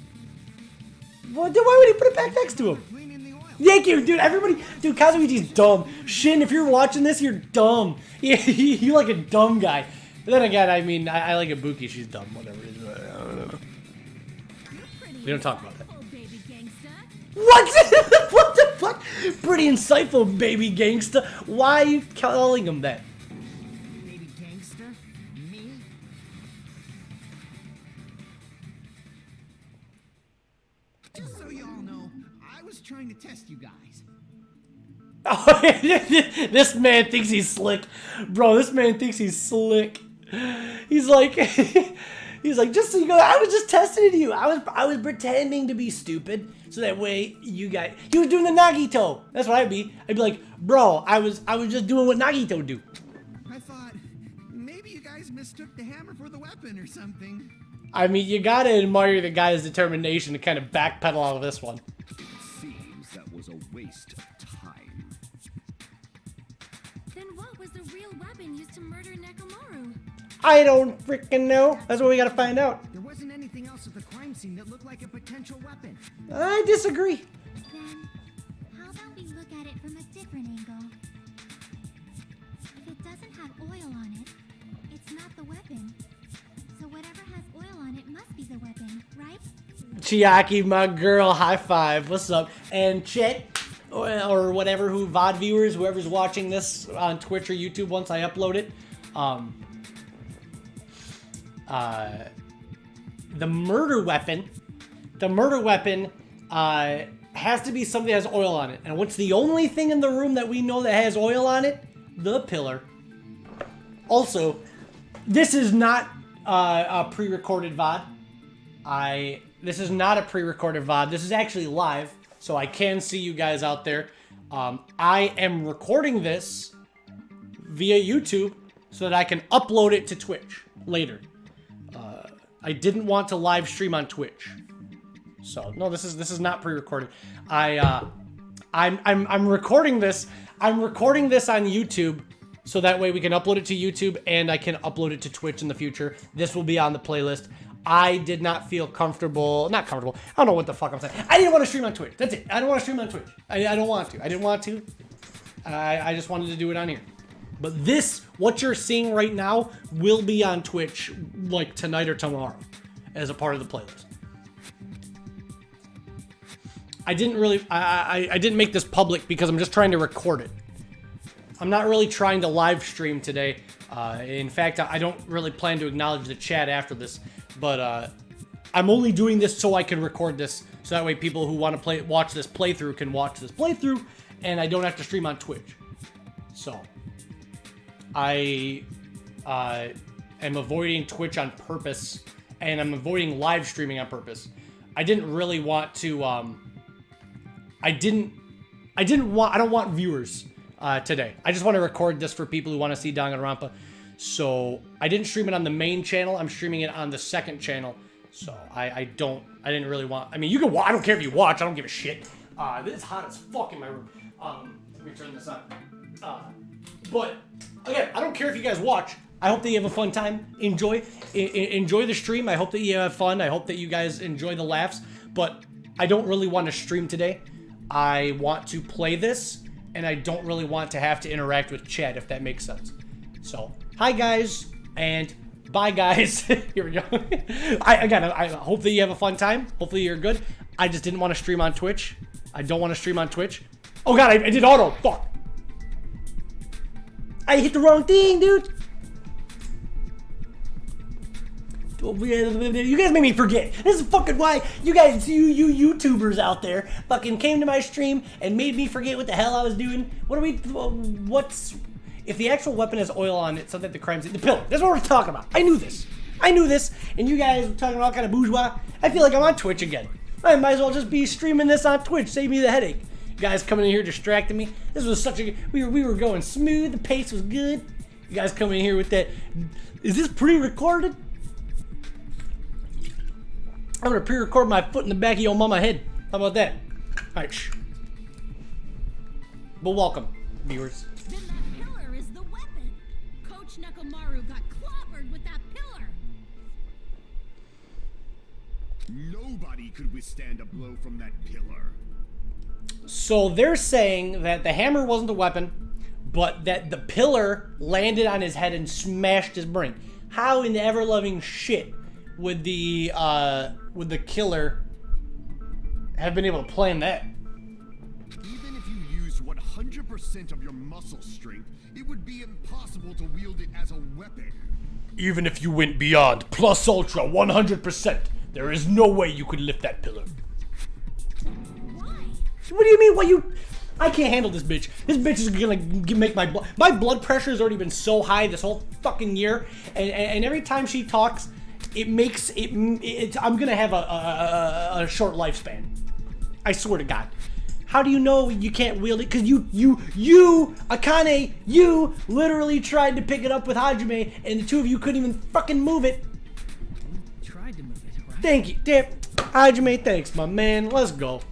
Well, then why would he put it back next to him? Cleaning the oil. Thank you, dude. Everybody, dude, Kazuichi's dumb. Shin, if you're watching this, you're dumb. You're like a dumb guy. But then again, I mean, I like Ibuki. She's dumb. Whatever. We don't talk about that. Baby gangsta. What? What the fuck? Pretty insightful, baby gangsta. Why are you calling him that? Baby gangster? Me? Just so y'all know, I was trying to test you guys. Oh, this man thinks he's slick. Bro, this man thinks he's slick. He's like, just so you know, I was just testing you. I was pretending to be stupid, so that way you guys. He was doing the Nagito. That's what I'd be. I'd be like, bro, I was just doing what Nagito do. I thought maybe you guys mistook the hammer for the weapon or something. I mean, you gotta admire the guy's determination to kind of backpedal out of this one. It seems that was a waste of time. Then what was the real weapon used to murder Nekomaru? I don't freaking know. That's what we gotta find out. There wasn't anything else at the crime scene that looked like a potential weapon. I disagree. Then, how about we look at it from a different angle? If it doesn't have oil on it, it's not the weapon. So whatever has oil on it must be the weapon, right? Chiaki, my girl, high five. What's up? And Chet, or whatever, who VOD viewers, whoever's watching this on Twitch or YouTube once I upload it, the murder weapon has to be something that has oil on it. And what's the only thing in the room that we know that has oil on it? The pillar. Also, this is not a pre-recorded VOD. This is not a pre-recorded VOD. This is actually live, so I can see you guys out there. I am recording this via YouTube so that I can upload it to Twitch later. I didn't want to live stream on Twitch. So no, this is not pre-recorded. I'm recording this. I'm recording this on YouTube, so that way we can upload it to YouTube and I can upload it to Twitch in the future. This will be on the playlist. I did not feel comfortable. Not comfortable. I don't know what the fuck I'm saying. I didn't want to stream on Twitch. That's it. I don't want to stream on Twitch. I don't want to. I didn't want to. I just wanted to do it on here. But this, what you're seeing right now, will be on Twitch like tonight or tomorrow as a part of the playlist. I didn't really, I didn't make this public because I'm just trying to record it. I'm not really trying to live stream today. In fact, I don't really plan to acknowledge the chat after this, but I'm only doing this so I can record this, so that way people who want to watch this playthrough can watch this playthrough, and I don't have to stream on Twitch. So, I am avoiding Twitch on purpose, and I'm avoiding live streaming on purpose. I didn't really want to, I don't want viewers today. I just want to record this for people who want to see Danganronpa. So I didn't stream it on the main channel. I'm streaming it on the second channel. So I didn't really want, I mean, you can watch, I don't care if you watch, I don't give a shit. This is hot as fuck in my room. Let me turn this on. But again, I don't care if you guys watch. I hope that you have a fun time. Enjoy the stream. I hope that you have fun. I hope that you guys enjoy the laughs. But I don't really want to stream today. I want to play this, and I don't really want to have to interact with chat, if that makes sense. So, hi guys, and bye guys. Here we go. I hope that you have a fun time. Hopefully you're good. I just didn't want to stream on Twitch. I don't want to stream on Twitch. Oh god, I did auto. Fuck. I hit the wrong thing, dude. You guys made me forget. This is fucking why you guys, you YouTubers out there, fucking came to my stream and made me forget what the hell I was doing. If the actual weapon has oil on it, something the crime's the pillar. That's what we're talking about. I knew this, and you guys were talking about kind of bourgeois. I feel like I'm on Twitch again. I might as well just be streaming this on Twitch. Save me the headache. You guys coming in here distracting me. This was such a, we were going smooth. The pace was good. You guys coming in here with that. Is this pre-recorded? I'm gonna pre-record my foot in the back of your mama head. How about that? Alright, shh. But welcome, viewers. Then that pillar is the weapon. Coach Nekomaru got clobbered with that pillar. Nobody could withstand a blow from that pillar. So they're saying that the hammer wasn't the weapon, but that the pillar landed on his head and smashed his brain. How in the ever-loving shit would the killer have been able to plan that? Even if you used 100% of your muscle strength, it would be impossible to wield it as a weapon. Even if you went beyond plus ultra 100%, there is no way you could lift that pillar. Why? What do you mean? What you? I can't handle this bitch. This bitch is gonna make my blood pressure has already been so high this whole fucking year, and every time she talks, it makes it. I'm gonna have a short lifespan. I swear to God. How do you know you can't wield it? Because you, Akane, you literally tried to pick it up with Hajime, and the two of you couldn't even fucking move it. Tried to move it, right? Thank you, damn, Hajime. Thanks, my man. Let's go.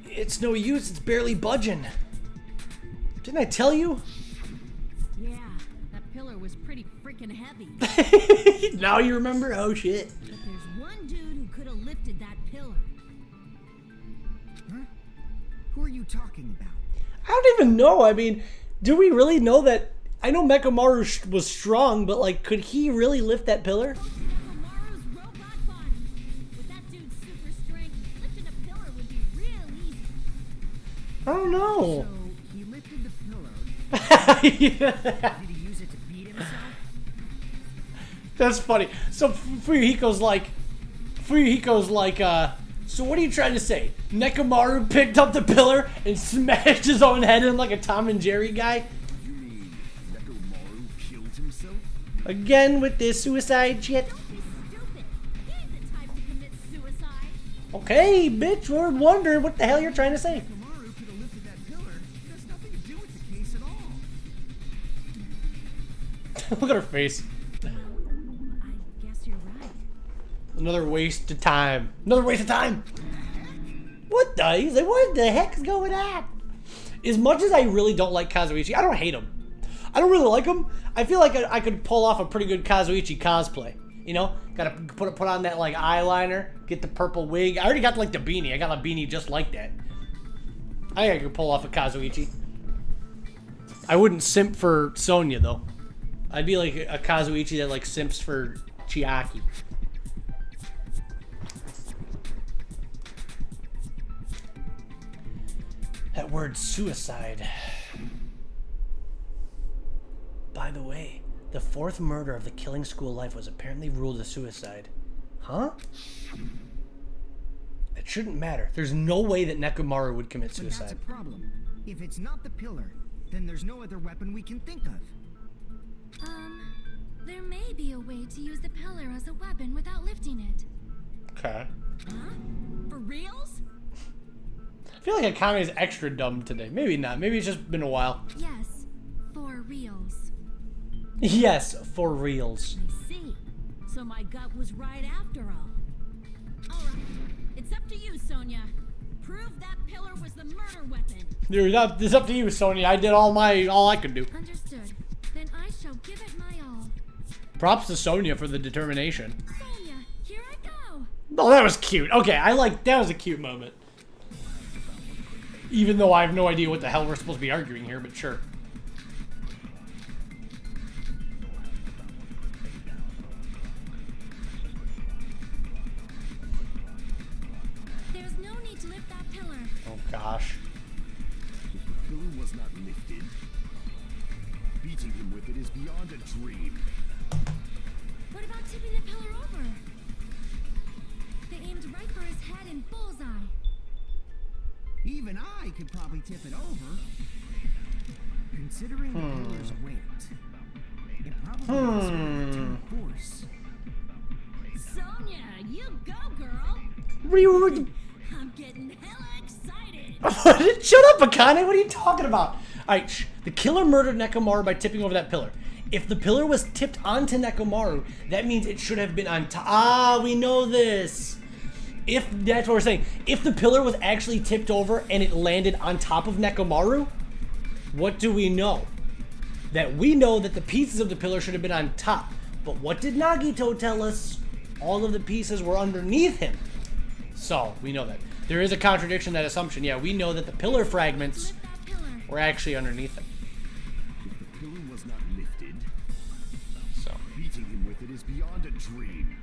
It's no use. It's barely budging. Didn't I tell you? Yeah, that pillar was pretty freaking heavy. Now you remember? Oh shit. But there's one dude who could have lifted that pillar. Huh? Who are you talking about? I don't even know. I mean, do we really know that? I know Nekomaru was strong, but like, could he really lift that pillar? Nekomaru's robot body. With that dude's super strength, lifting a pillar would be real easy. I don't know. So, he lifted the pillar. Yeah. Did he use it to beat himself? That's funny. So Fuyuhiko's like, so what are you trying to say? Nekomaru picked up the pillar and smashed his own head in like a Tom and Jerry guy? You mean Nekomaru killed himself? Again with this suicide shit? Don't be stupid. He ain't the type to commit suicide. Okay, bitch, we're wondering what the hell you're trying to say. Nekomaru could have lifted that pillar. It has nothing to do with the case at all. Look at her face. I guess you're right. Another waste of time. Another waste of time. What the? He's like, what the heck is going on? As much as I really don't like Kazuichi, I don't hate him. I don't really like him. I feel like I could pull off a pretty good Kazuichi cosplay. You know, gotta put on that like eyeliner, get the purple wig. I already got like the beanie. I got a beanie just like that. I think I could pull off a Kazuichi. I wouldn't simp for Sonya though. I'd be like a Kazuichi that like simps for Chiaki. That word suicide. By the way, the fourth murder of the killing school life was apparently ruled a suicide. Huh? It shouldn't matter. There's no way that Nekomaru would commit But that's a suicide. problem. If it's not the pillar, then there's no other weapon we can think of. There may be a way to use the pillar as a weapon without lifting it. Okay. Huh? For reals? I feel like Akame is extra dumb today. Maybe not. Maybe it's just been a while. Yes, for reals. Yes, for reals. I see. So my gut was right after all. All right. It's up to you, Sonya. Prove that pillar was the murder weapon. Dude, it's up to you, Sonya. I did all I could do. Understood. Then I shall give it my all. Props to Sonya for the determination. Sonya, here I go. Oh, that was cute. Okay, that was a cute moment. Even though I have no idea what the hell we're supposed to be arguing here, but sure. There's no need to lift that pillar. Oh gosh. If the pillar was not lifted, beating him with it is beyond a dream. What about tipping the pillar over? They aimed right for his head in bullseye. Even I could probably tip it over. Considering the pillar's weight, it probably has a ton of force. Sonya, you go, girl. What are you... I'm getting hella excited. Shut up, Akane. What are you talking about? Alright, the killer murdered Nekomaru by tipping over that pillar. If the pillar was tipped onto Nekomaru, that means it should have been on top. Ah, we know this. If that's what we're saying, if the pillar was actually tipped over and it landed on top of Nekomaru, what do we know? That we know that the pieces of the pillar should have been on top. But what did Nagito tell us? All of the pieces were underneath him. So, we know that. There is a contradiction in that assumption. Yeah, we know that the pillar fragments Lift that pillar. were actually underneath him. If the pillar was not lifted, So, beating him with it is beyond a dream.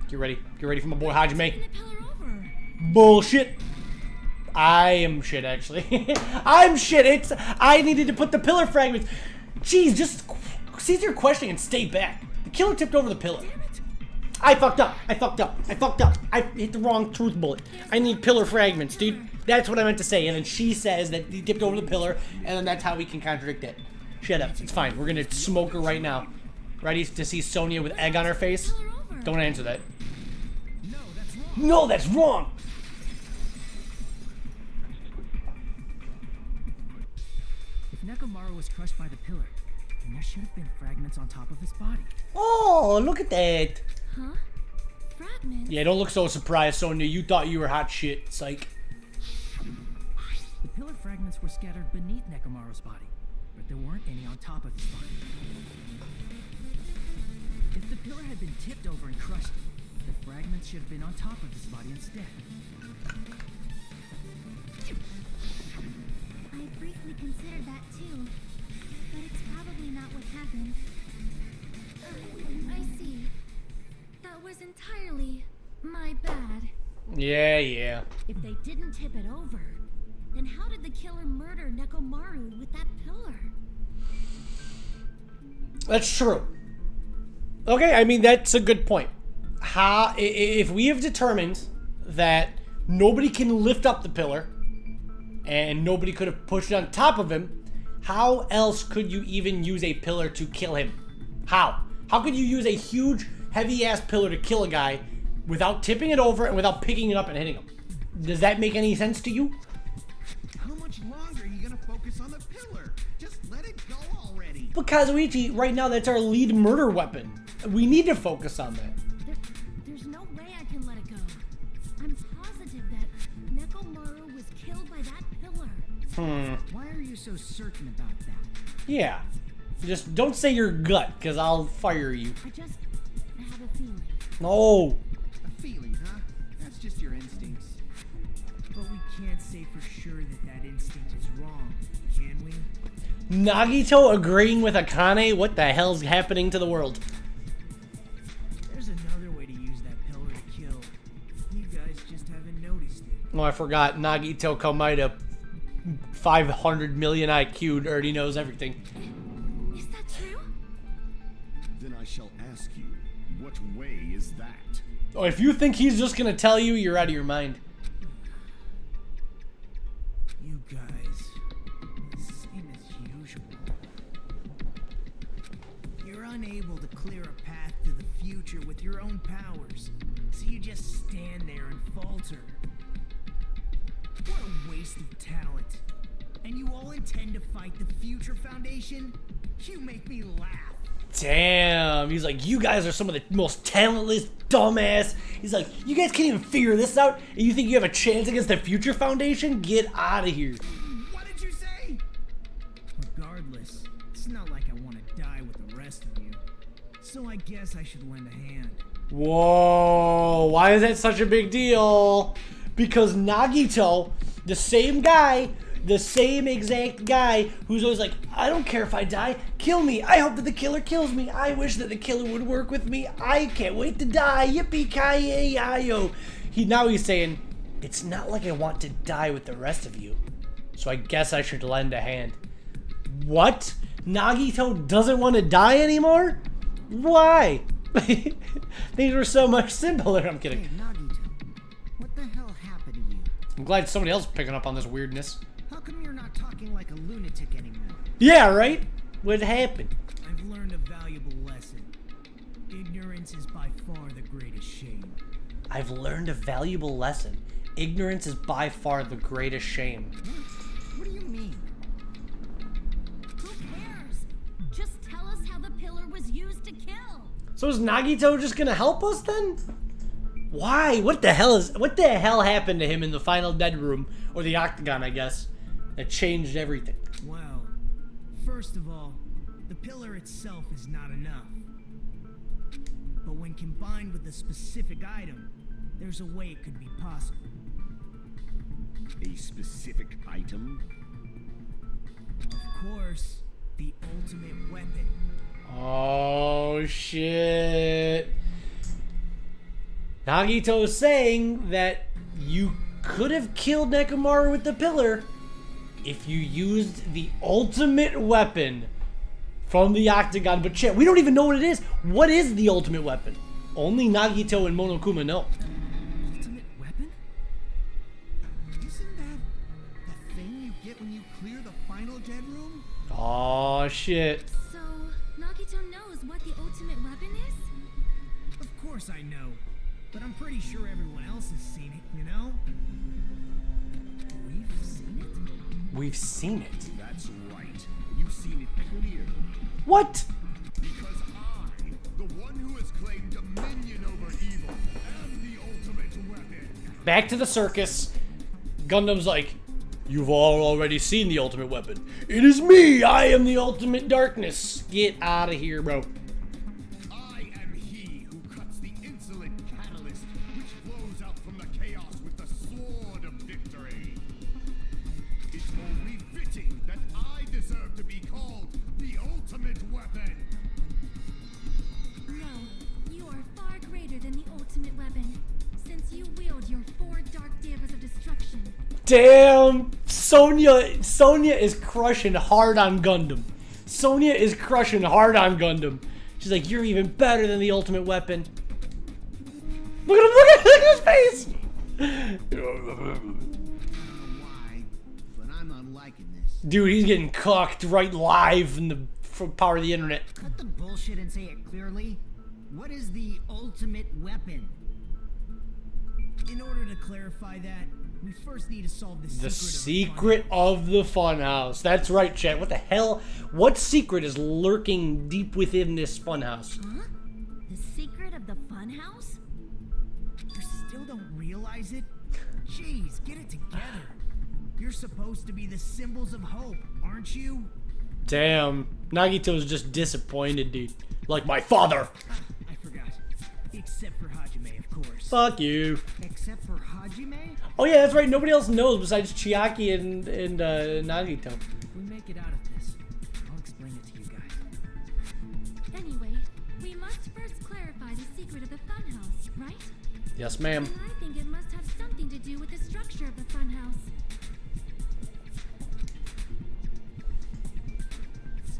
get ready. Get ready for my boy Hajime. Tipping the pillar over. Bullshit. I am shit, actually. I'm shit. I needed to put the pillar fragments. Jeez, just cease your questioning and stay back. The killer tipped over the pillar. I fucked up. I hit the wrong truth bullet. I need pillar fragments, dude. That's what I meant to say. And then she says that he tipped over the pillar, and then that's how we can contradict it. Shut up. It's fine. We're gonna smoke her right now. Ready to see Sonya with egg on her face? Pillar over. Don't answer that. No, that's wrong. No, that's wrong. If Nekomaru was crushed by the pillar, then there should have been fragments on top of his body. Oh, look at that. Huh? Fragments? Yeah, don't look so surprised, Sonya. You thought you were hot shit. Psych. The pillar fragments were scattered beneath Nekomaru's body, but there weren't any on top of his body. If the pillar had been tipped over and crushed, the fragments should have been on top of his body instead. I briefly considered that too, but it's probably not what happened. I see. That was entirely my bad. Yeah. If they didn't tip it over, then how did the killer murder Nekomaru with that pillar? That's true. Okay, I mean, that's a good point. How, if we have determined that nobody can lift up the pillar and nobody could have pushed it on top of him, how else could you even use a pillar to kill him? How? How could you use a huge, heavy-ass pillar to kill a guy without tipping it over and without picking it up and hitting him? Does that make any sense to you? How much longer are you gonna focus on the pillar? Just let it go already. But Kazuichi, right now that's our lead murder weapon. We need to focus on that. There's no way I can let it go. I'm positive that Nekomaru was killed by that pillar. Why are you so certain about that? Yeah. Just don't say your gut, because I'll fire you. I have a feeling. No. A feeling, huh? That's just your instincts. But we can't say for sure that that instinct is wrong, can we? Nagito agreeing with Akane? What the hell's happening to the world? There's another way to use that pillar to kill. You guys just haven't noticed it. Oh, I forgot. Nagito Komaeda, 500 million IQ, already knows everything. Is that true? Then I shall ask you, what way is that? Oh, if you think he's just gonna tell you, you're out of your mind. You guys, same as usual. You're unable to clear a path to the future with your own powers, so you just stand there and falter. What a waste of talent. And you all intend to fight the Future Foundation? You make me laugh. Damn. He's like, you guys are some of the most talentless dumbass. He's like, you guys can't even figure this out, and you think you have a chance against the Future Foundation? Get out of here. What did you say? Regardless, it's not like I want to die with the rest of you. So I guess I should lend a hand. Whoa, why is that such a big deal? Because Nagito, the same guy, the same exact guy who's always like, I don't care if I die, kill me. I hope that the killer kills me. I wish that the killer would work with me. I can't wait to die. Yippee-ki-yay-yo. He's saying, it's not like I want to die with the rest of you, so I guess I should lend a hand. What? Nagito doesn't want to die anymore? Why? Things were so much simpler. I'm kidding. Hey, Nagito, what the hell happened to you? I'm glad somebody else is picking up on this weirdness. How come you're not talking like a lunatic anymore? Yeah, right? What happened? I've learned a valuable lesson. Ignorance is by far the greatest shame. I've learned a valuable lesson. Ignorance is by far the greatest shame. What do you mean? Who cares? Just tell us how the pillar was used to kill. So is Nagito just gonna help us then? Why? What the hell happened to him in the final dead room? Or the octagon, I guess. That changed everything. Well, first of all, the pillar itself is not enough. But when combined with a specific item, there's a way it could be possible. A specific item? Of course, the ultimate weapon. Oh shit. Nagito's saying that you could have killed Nekomaru with the pillar if you used the ultimate weapon from the octagon. But chat, we don't even know what it is. What is the ultimate weapon? Only Nagito and Monokuma know. Ultimate weapon? Isn't that thing you get when you clear the final dead room? Oh shit. So, Nagito knows what the ultimate weapon is? Of course I know, but I'm pretty sure everyone else has seen it, you know? We've seen it? We've seen it. That's right. You've seen it clearly. What? Because I, the one who has claimed dominion over evil, am the ultimate weapon. Back to the circus. Gundam's like, you've all already seen the ultimate weapon. It is me. I am the ultimate darkness. Get out of here, bro. I am he who cuts the insolent catalyst which flows out from the chaos with the sword of victory. It's only fitting that I deserve to be called the ultimate weapon. No, you are far greater than the ultimate weapon, since you wield your 4 dark daggers of destruction. Damn. Sonya is crushing hard on Gundam. Sonya is crushing hard on Gundam. She's like, you're even better than the ultimate weapon. Look at him, look at his face. I don't know why, but I'm not liking this. Dude, he's getting cocked right live in the power of the internet. Cut the bullshit and say it clearly. What is the ultimate weapon? In order to clarify that, We first need to solve The the secret of the funhouse. That's right, chat. What the hell? What secret is lurking deep within this funhouse? Huh? The secret of the funhouse? You still don't realize it? Jeez, get it together. You're supposed to be the symbols of hope, aren't you? Damn. Nagito's just disappointed, dude. Like my father. I forgot. Except for Hajime, of course. Fuck you. Except for Hajime? Oh yeah, that's right. Nobody else knows besides Chiaki and Nagito. If we make it out of this, I'll explain it to you guys. Anyway, we must first clarify the secret of the funhouse, right? Yes, ma'am. And I think it must have something to do with the structure of the funhouse.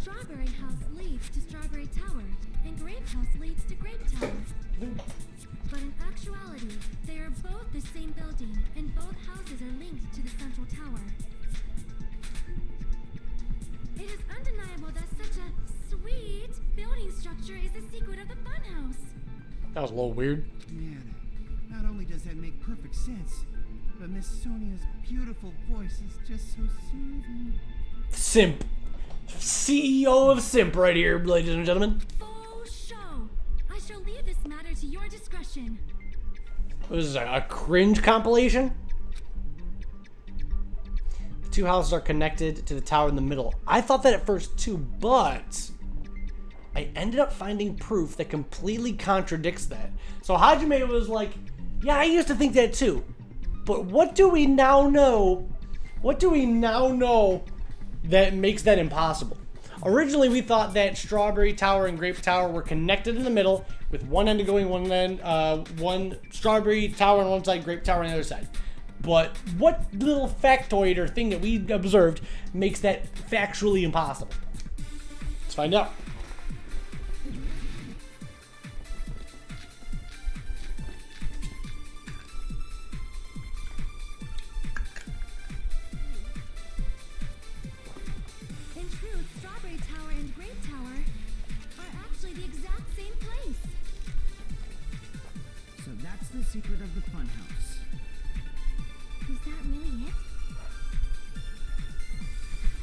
Strawberry House leads to Strawberry Tower, and Grape House leads to Grape Tower. But in actuality, they are both the same building, and both houses are linked to the central tower. It is undeniable that such a sweet building structure is the secret of the funhouse. That was a little weird. Man, not only does that make perfect sense, but Miss Sonia's beautiful voice is just so soothing. Simp. CEO of Simp right here, ladies and gentlemen. Faux show. I shall leave this matter to your discretion. What is this, a cringe compilation? The two houses are connected to the tower in the middle. I thought that at first too, but I ended up finding proof that completely contradicts that. So Hajime was like, yeah, I used to think that too. But what do we now know? What do we now know that makes that impossible? Originally, we thought that Strawberry Tower and Grape Tower were connected in the middle, with one end going one end, one Strawberry Tower on one side, Grape Tower on the other side. But what little factoid or thing that we observed makes that factually impossible? Let's find out. In truth, Strawberry Tower and Grape Tower are actually the exact same place. So that's the secret of the funhouse. Is that really it?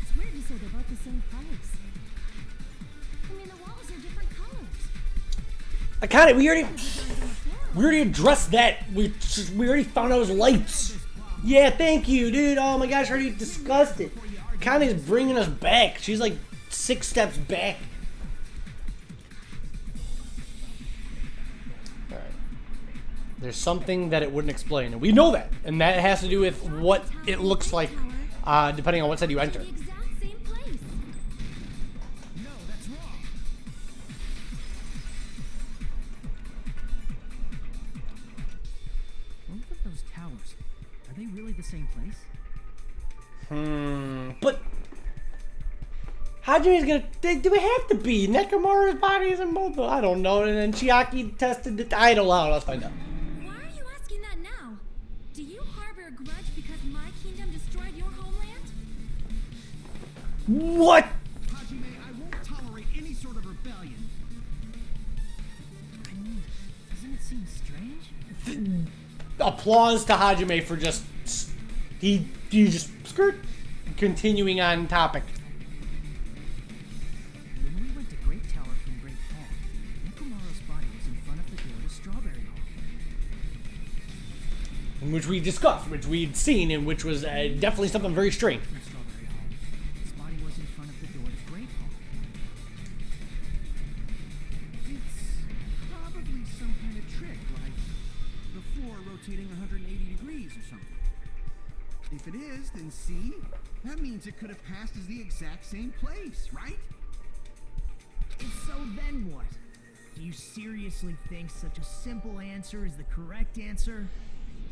It's weird you said they're both the same place. I mean, the walls are different colors. I kind of, we already addressed that. We already found out it was lights. Yeah, thank you, dude. Oh my gosh, I already discussed it. Connie's bringing us back. She's like 6 steps back. Alright. There's something that it wouldn't explain, and we know that. And that has to do with what it looks like, depending on what side you enter. The exact same place. No, that's wrong. Both of those towers, are they really the same place? But Hajime's gonna. Do we have to be? Nekomaru's body is in both. I don't know. And then Chiaki tested it. I don't know. Let's find out. Why are you asking that now? Do you harbor a grudge because my kingdom destroyed your homeland? What? Hajime, I won't tolerate any sort of rebellion. I mean, doesn't it seem strange? Applause to Hajime for just. He just skirt. Continuing on topic. When we went to Grape Tower from Grape Hall, Nekomaru's body was in front of the door to Strawberry Hall. Which we discussed, which we'd seen, and which was definitely something very strange. In Strawberry Hall, his body was in front of the door to Grape Hall. It's probably some kind of trick, like the floor rotating 180 degrees or something. If it is, then see? That means it could have passed as the exact same place, right? And so then what? Do you seriously think such a simple answer is the correct answer?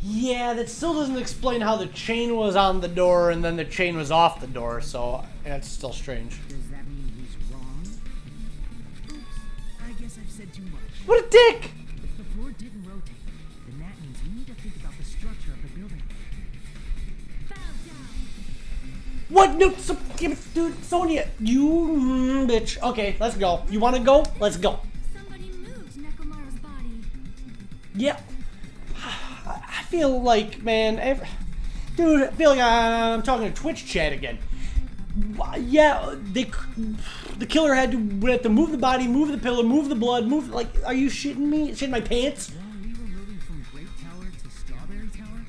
Yeah, that still doesn't explain how the chain was on the door and then the chain was off the door, so that's still strange. Does that mean he's wrong? Oops, I guess I've said too much. What a dick! If the floor didn't rotate, then that means we need to think about the structure of the building. Bow down. What? No, dude, Sonia, you bitch. Okay, let's go. You want to go? Let's go. Somebody moved Nekomaru's body. Yeah. I feel like, man, Dude, I feel like I'm talking to Twitch chat again. Yeah, the killer had to move the body, move the pillar, move the blood, move, like, are you shitting me? Shitting my pants? Well, we were moving from Grape Tower to Strawberry Tower,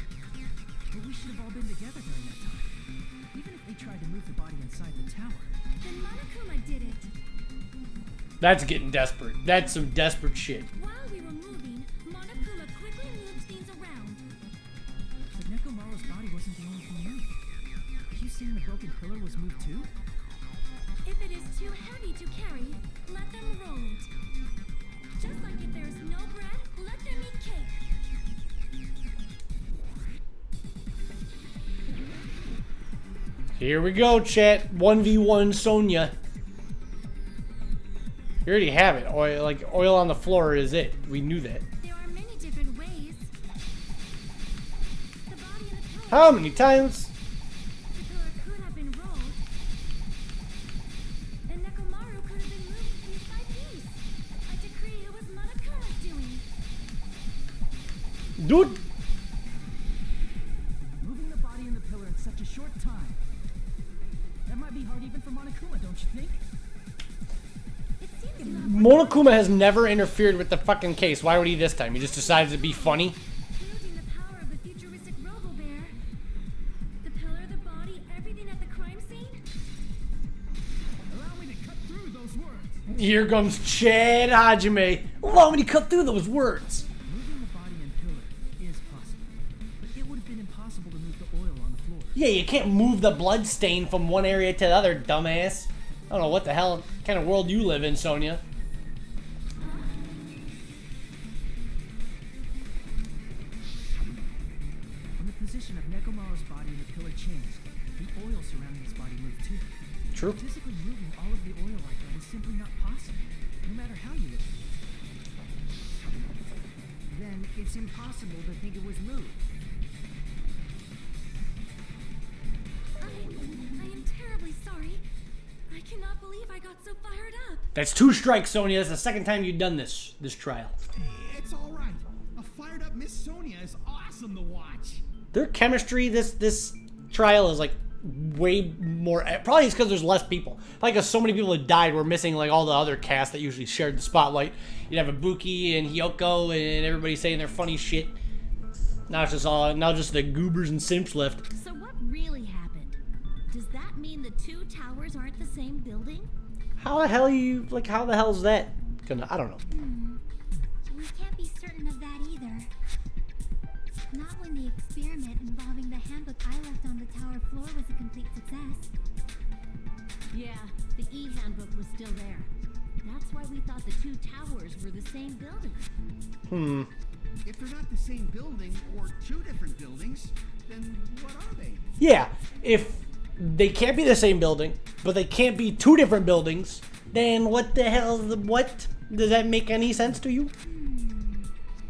but we should have all been together during that time. Even if they tried to move the body inside the tower. Then Monokuma did it. That's getting desperate. That's some desperate shit. While we were moving, Monokuma quickly moved things around. But Nekomaru's body wasn't the only thing moved. Are you saying the broken pillar was moved too? If it is too heavy to carry, let them roll it. Just like if there's no bread, let them eat cake. Here we go, chat. 1v1 Sonya. You already have it. Oil on the floor is it. We knew that. There are many different ways. The body of the pillar. How many times? The pillar could have been rolled. And Nekomaru could have been moved piece by piece. I decree it was Monokuma's doing. Dude. Moving the body and the pillar in such a short time. That might be hard even for Monokuma, don't you think? It seems you have Monokuma has never interfered with the fucking case. Why would he this time? He just decided to be funny. wielding the power of the futuristic Robo-Bear. The pillar, the body, everything at the crime scene. Allow me to cut through those words. Here comes Chad Hajime. Allow me to cut through those words. Moving the body and pillar is possible, but it would have been impossible to move the oil on the floor. Yeah, you can't move the blood stain from one area to the other, dumbass. I don't know what the hell kind of world you live in, Sonya. When the position of Nekomaru's body and the pillar changed, the oil surrounding his body moved too. True. Physically moving all of the oil like that is simply not possible, no matter how you look at it. Then it's impossible to think it was moved. I am terribly sorry. I cannot believe I got so fired up. That's 2 strikes, Sonya. That's the second time you've done this trial. It's all right. A fired up Miss Sonya is awesome to watch. Their chemistry, this trial is like way more. Probably it's because there's less people. Like, because so many people had died, we're missing like all the other cast that usually shared the spotlight. You'd have Ibuki and Hiyoko and everybody saying their funny shit. Now it's just the goobers and simps left. So what really happened? Does that mean the two towers aren't the same building? How the hell how the hell is that gonna? I don't know. We can't be certain of that either. Not when the experiment involving the handbook I left on the tower floor was a complete success. Yeah, the e-handbook was still there. That's why we thought the two towers were the same building. If they're not the same building or two different buildings, then what are they? Yeah, if they can't be the same building, but they can't be 2 different buildings, then what the hell? What does that make any sense to you?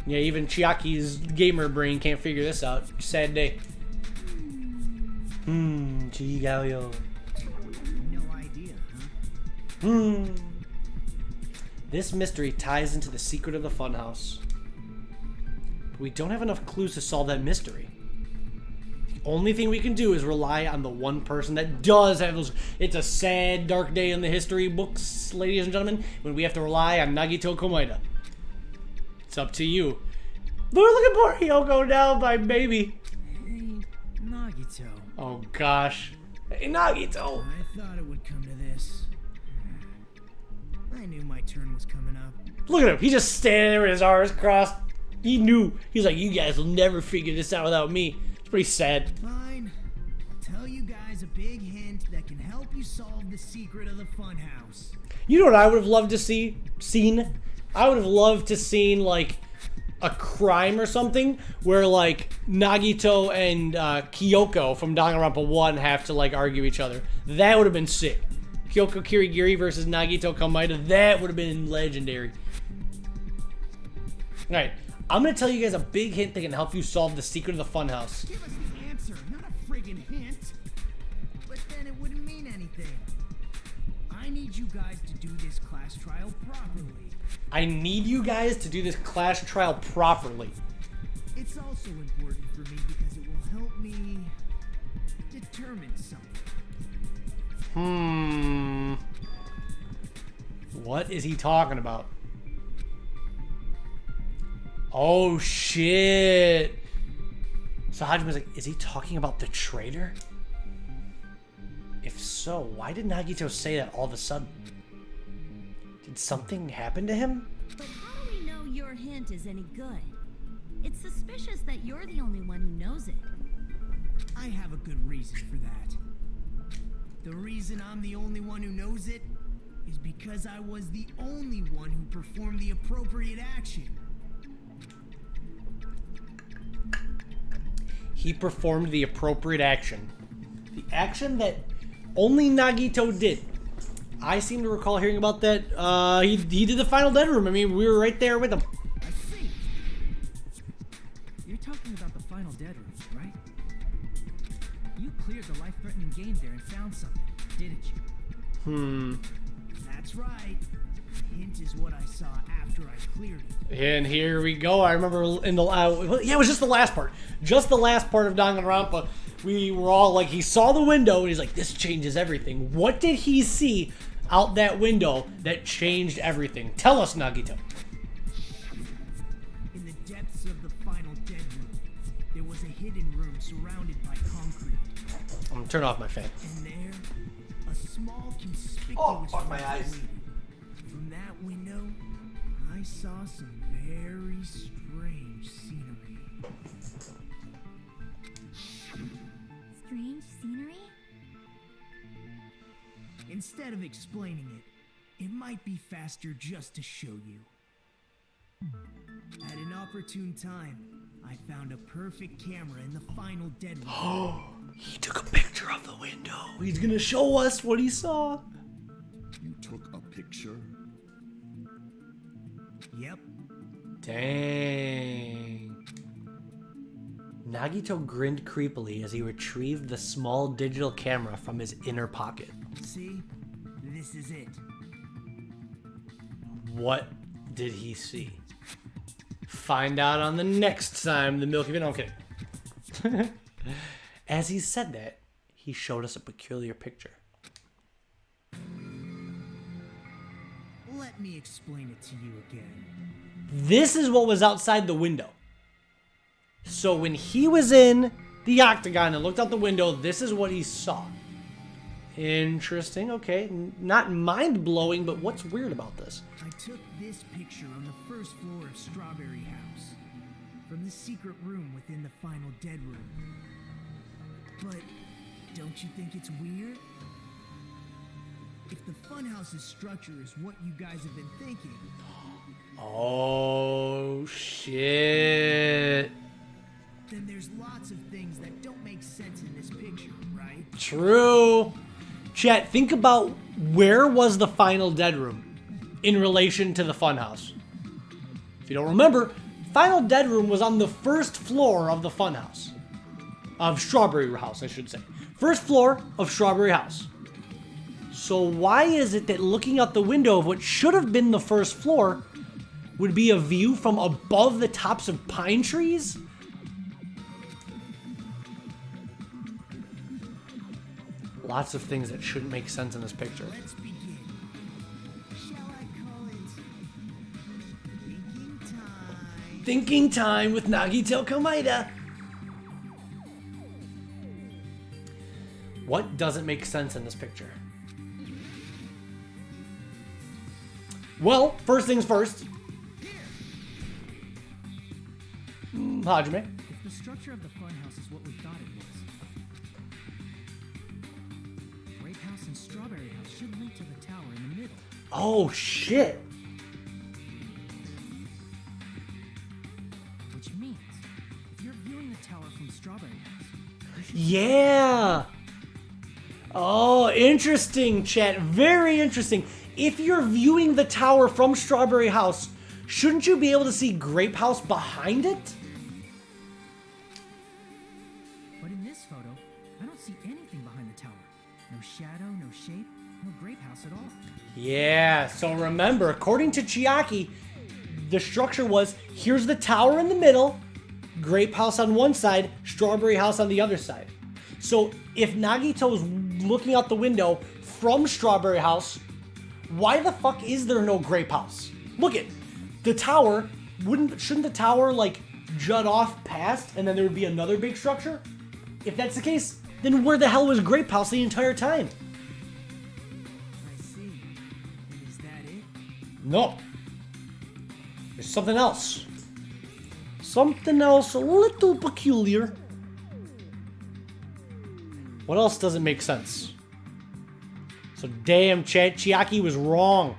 Yeah, even Chiaki's gamer brain can't figure this out. Sad day. Chigayo. No idea, huh? This mystery ties into the secret of the funhouse. But we don't have enough clues to solve that mystery. The only thing we can do is rely on the one person that does have those. It's a sad, dark day in the history books, ladies and gentlemen, when we have to rely on Nagito Komaeda. It's up to you. Look at poor Hiyoko now, my baby. Hey, Nagito. Oh gosh. Hey, Nagito. I thought it would come to this. I knew my turn was coming up. Look at him. He's just standing there with his arms crossed. He knew. He's like, you guys will never figure this out without me. It's pretty sad. Fine. I'll tell you guys a big hint that can help you solve the secret of the funhouse. You know what I would have loved to seen? I would have loved to seen like a crime or something where like Nagito and Kyoko from Danganronpa 1 have to like argue each other. That would have been sick. Kyoko Kirigiri versus Nagito Komaeda. That would have been legendary. Alright, I'm going to tell you guys a big hint that can help you solve the secret of the funhouse. Give us the answer, not a friggin' hint. But then it wouldn't mean anything. I need you guys to do this class trial properly. I need you guys to do this class trial properly. It's also important for me because it will help me determine something. What is he talking about? Oh, shit. So Hajime's like, is he talking about the traitor? If so, why did Nagito say that all of a sudden? Did something happen to him? But how do we know your hint is any good? It's suspicious that you're the only one who knows it. I have a good reason for that. The reason I'm the only one who knows it is because I was the only one who performed the appropriate action. He performed the appropriate action. The action that only Nagito did. I seem to recall hearing about that. He did the final dead room. I mean, we were right there with him. I see. You're talking about the final dead room, right? You cleared the life-threatening game there and found something, didn't you? That's right. The hint is what I saw after I cleared it. And here we go. I remember in the yeah, it was just the last part. Just the last part of Danganronpa. We were all like, he saw the window and he's like, this changes everything. What did he see out that window that changed everything? Tell us, Nagito. In the depths of the final dead room, there was a hidden room surrounded by concrete. I'm gonna turn off my fan. And there, a small conspicuous fuck my eyes. waited. From that window, I saw some very strange scenery. Strange scenery? Instead of explaining it, it might be faster just to show you. At an opportune time, I found a perfect camera in the final dead room. He took a picture of the window. He's gonna show us what he saw. You took a picture? Yep. Dang. Nagito grinned creepily as he retrieved the small digital camera from his inner pocket. See? This is it. What did he see? Find out on the next time the Milky Way. No, I'm kidding. As he said that, he showed us a peculiar picture. Let me explain it to you again. This is what was outside the window. So when he was in the octagon and looked out the window, this is what he saw. Interesting. Okay. Not mind-blowing, but what's weird about this? I took this picture on the first floor of Strawberry House, from the secret room within the final dead room. But don't you think it's weird? If the funhouse's structure is what you guys have been thinking, Oh, shit. then there's lots of things that don't make sense in this picture, right? True. Chat, think about where was the final dead room in relation to the funhouse. If you don't remember, final dead room was on the first floor of the funhouse. Of Strawberry House, I should say. First floor of Strawberry House. So why is it that looking out the window of what should have been the first floor would be a view from above the tops of pine trees? Lots of things that shouldn't make sense in this picture. Let's begin. Shall I call it thinking time? Thinking time with Nagito Komaeda. What doesn't make sense in this picture? Well, first things first. Hajime. If the structure of the funhouse is what we thought it was, Grape House and Strawberry House should link to the tower in the middle. Oh, shit. Which means, if you're viewing the tower from Strawberry House, Yeah. Oh, interesting, chat. Very interesting. If you're viewing the tower from Strawberry House, shouldn't you be able to see Grape House behind it? but in this photo, I don't see anything behind the tower. No shadow, no shape, no Grape House at all. Yeah, so remember, according to Chiaki, the structure was, here's the tower in the middle, Grape House on one side, Strawberry House on the other side. So if Nagito's looking out the window from Strawberry House, why the fuck is there no Grape House? Look at the tower. Shouldn't the tower like jut off past and then there would be another big structure? If that's the case, then where the hell was Grape House the entire time? I see. And is that it? No. There's something else. Something else a little peculiar. What else doesn't make sense? So damn, Chiaki was wrong.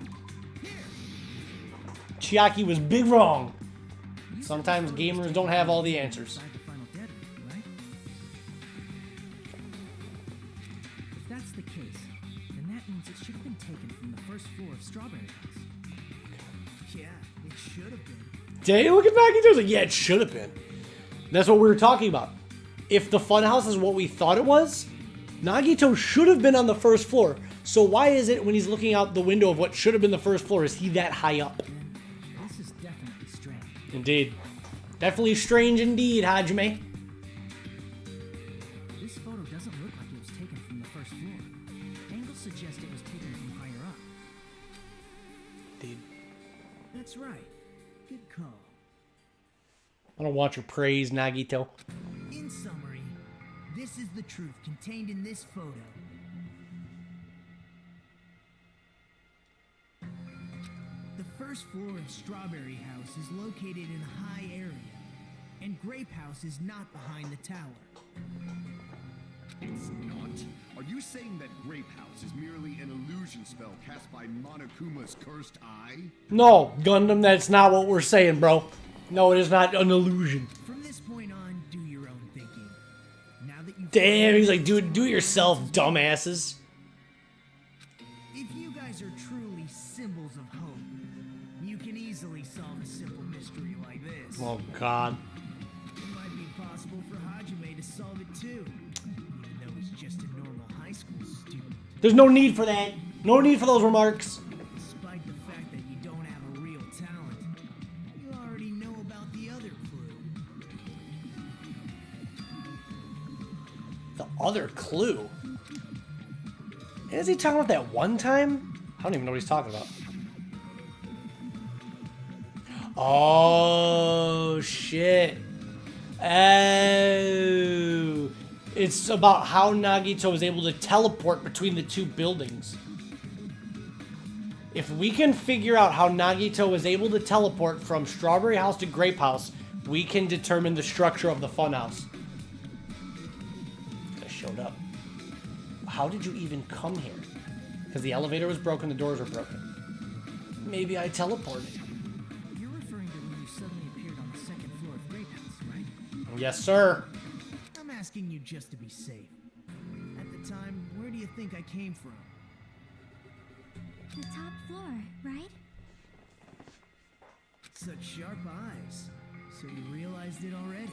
Chiaki was big wrong. Sometimes gamers don't have all the answers. Inside the final dead room, right? If that's the case, then that means it should have been taken from the first floor of Strawberry House. Yeah, it should have been. Damn, look at Nagito. Like, yeah, it should have been. That's what we were talking about. If the funhouse is what we thought it was, Nagito should have been on the first floor. So why is it when he's looking out the window of what should have been the first floor, is he that high up? This is definitely strange. Indeed. Definitely strange indeed, Hajime. This photo doesn't look like it was taken from the first floor. Angles suggest it was taken from higher up. Indeed. That's right. Good call. I don't want your praise, Nagito. In summary, this is the truth contained in this photo. The first floor of Strawberry House is located in a high area, and Grape House is not behind the tower. It's not. Are you saying that Grape House is merely an illusion spell cast by Monokuma's cursed eye? No, Gundam, that's not what we're saying, bro. No, it is not an illusion. From this point on, do your own thinking. Now that you Damn, he's like, do it yourself, dumbasses. If you guys are truly symbols of hope, you can easily solve a simple mystery like this. Oh, God. It might be possible for Hajime to solve it too, even though he's just a normal high school student. There's no need for that. No need for those remarks. Despite the fact that you don't have a real talent, you already know about the other clue. The other clue? Is he talking about that one time? I don't even know what he's talking about. Oh, shit. Oh. It's about how Nagito was able to teleport between the two buildings. If we can figure out how Nagito was able to teleport from Strawberry House to Grape House, we can determine the structure of the funhouse. I showed up. How did you even come here? Because the elevator was broken, the doors were broken. Maybe I teleported. You're referring to when you suddenly appeared on the second floor of Grape House, right? Yes, sir. I'm asking you just to be safe. At the time, where do you think I came from? The top floor, right? Such sharp eyes. So you realized it already?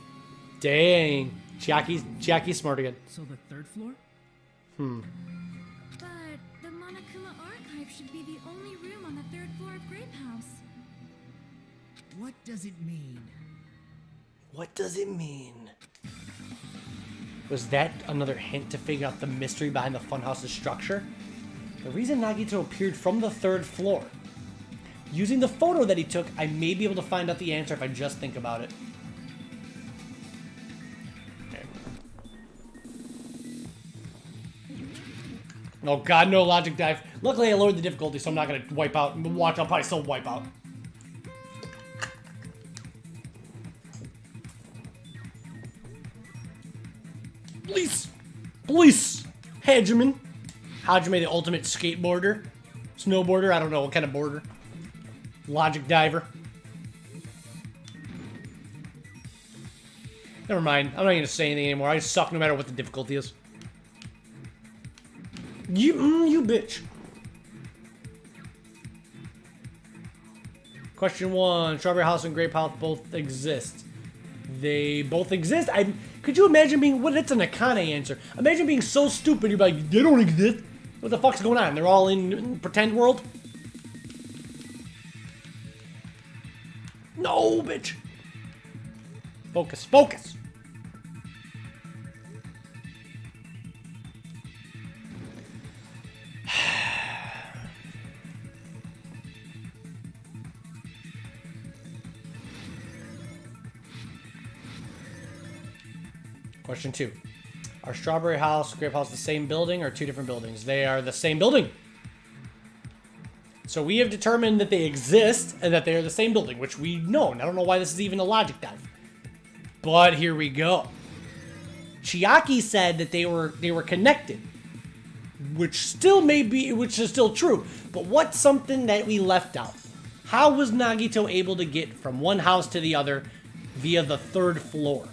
Dang. Chiaki's smart again. So the third floor? But the Monokuma archive should be the only room on the third floor of Grape House. What does it mean? What does it mean? Was that another hint to figure out the mystery behind the funhouse's structure? The reason Nagito appeared from the third floor. Using the photo that he took, I may be able to find out the answer if I just think about it. Okay. Oh god, no logic dive. Luckily I lowered the difficulty, so I'm not gonna wipe out. Watch, I'll probably still wipe out. Police! Police! Hajime. Hajime, the ultimate skateboarder. Snowboarder, I don't know what kind of boarder. Logic diver. Never mind. I'm not going to say anything anymore. I suck no matter what the difficulty is. You bitch. Question 1. Strawberry House and Grape House both exist. They both exist? Could you imagine being... Well, that's an Akane answer. Imagine being so stupid, you're like, they don't exist. What the fuck's going on? They're all in pretend world? No, bitch. Focus, focus. Question 2. Are Strawberry House, Grape House the same building or two different buildings? They are the same building. So we have determined that they exist and that they are the same building, which we know. And I don't know why this is even a logic dive. But here we go. Chiaki said that they were connected, which is still true. But what's something that we left out? How was Nagito able to get from one house to the other via the 3rd floor?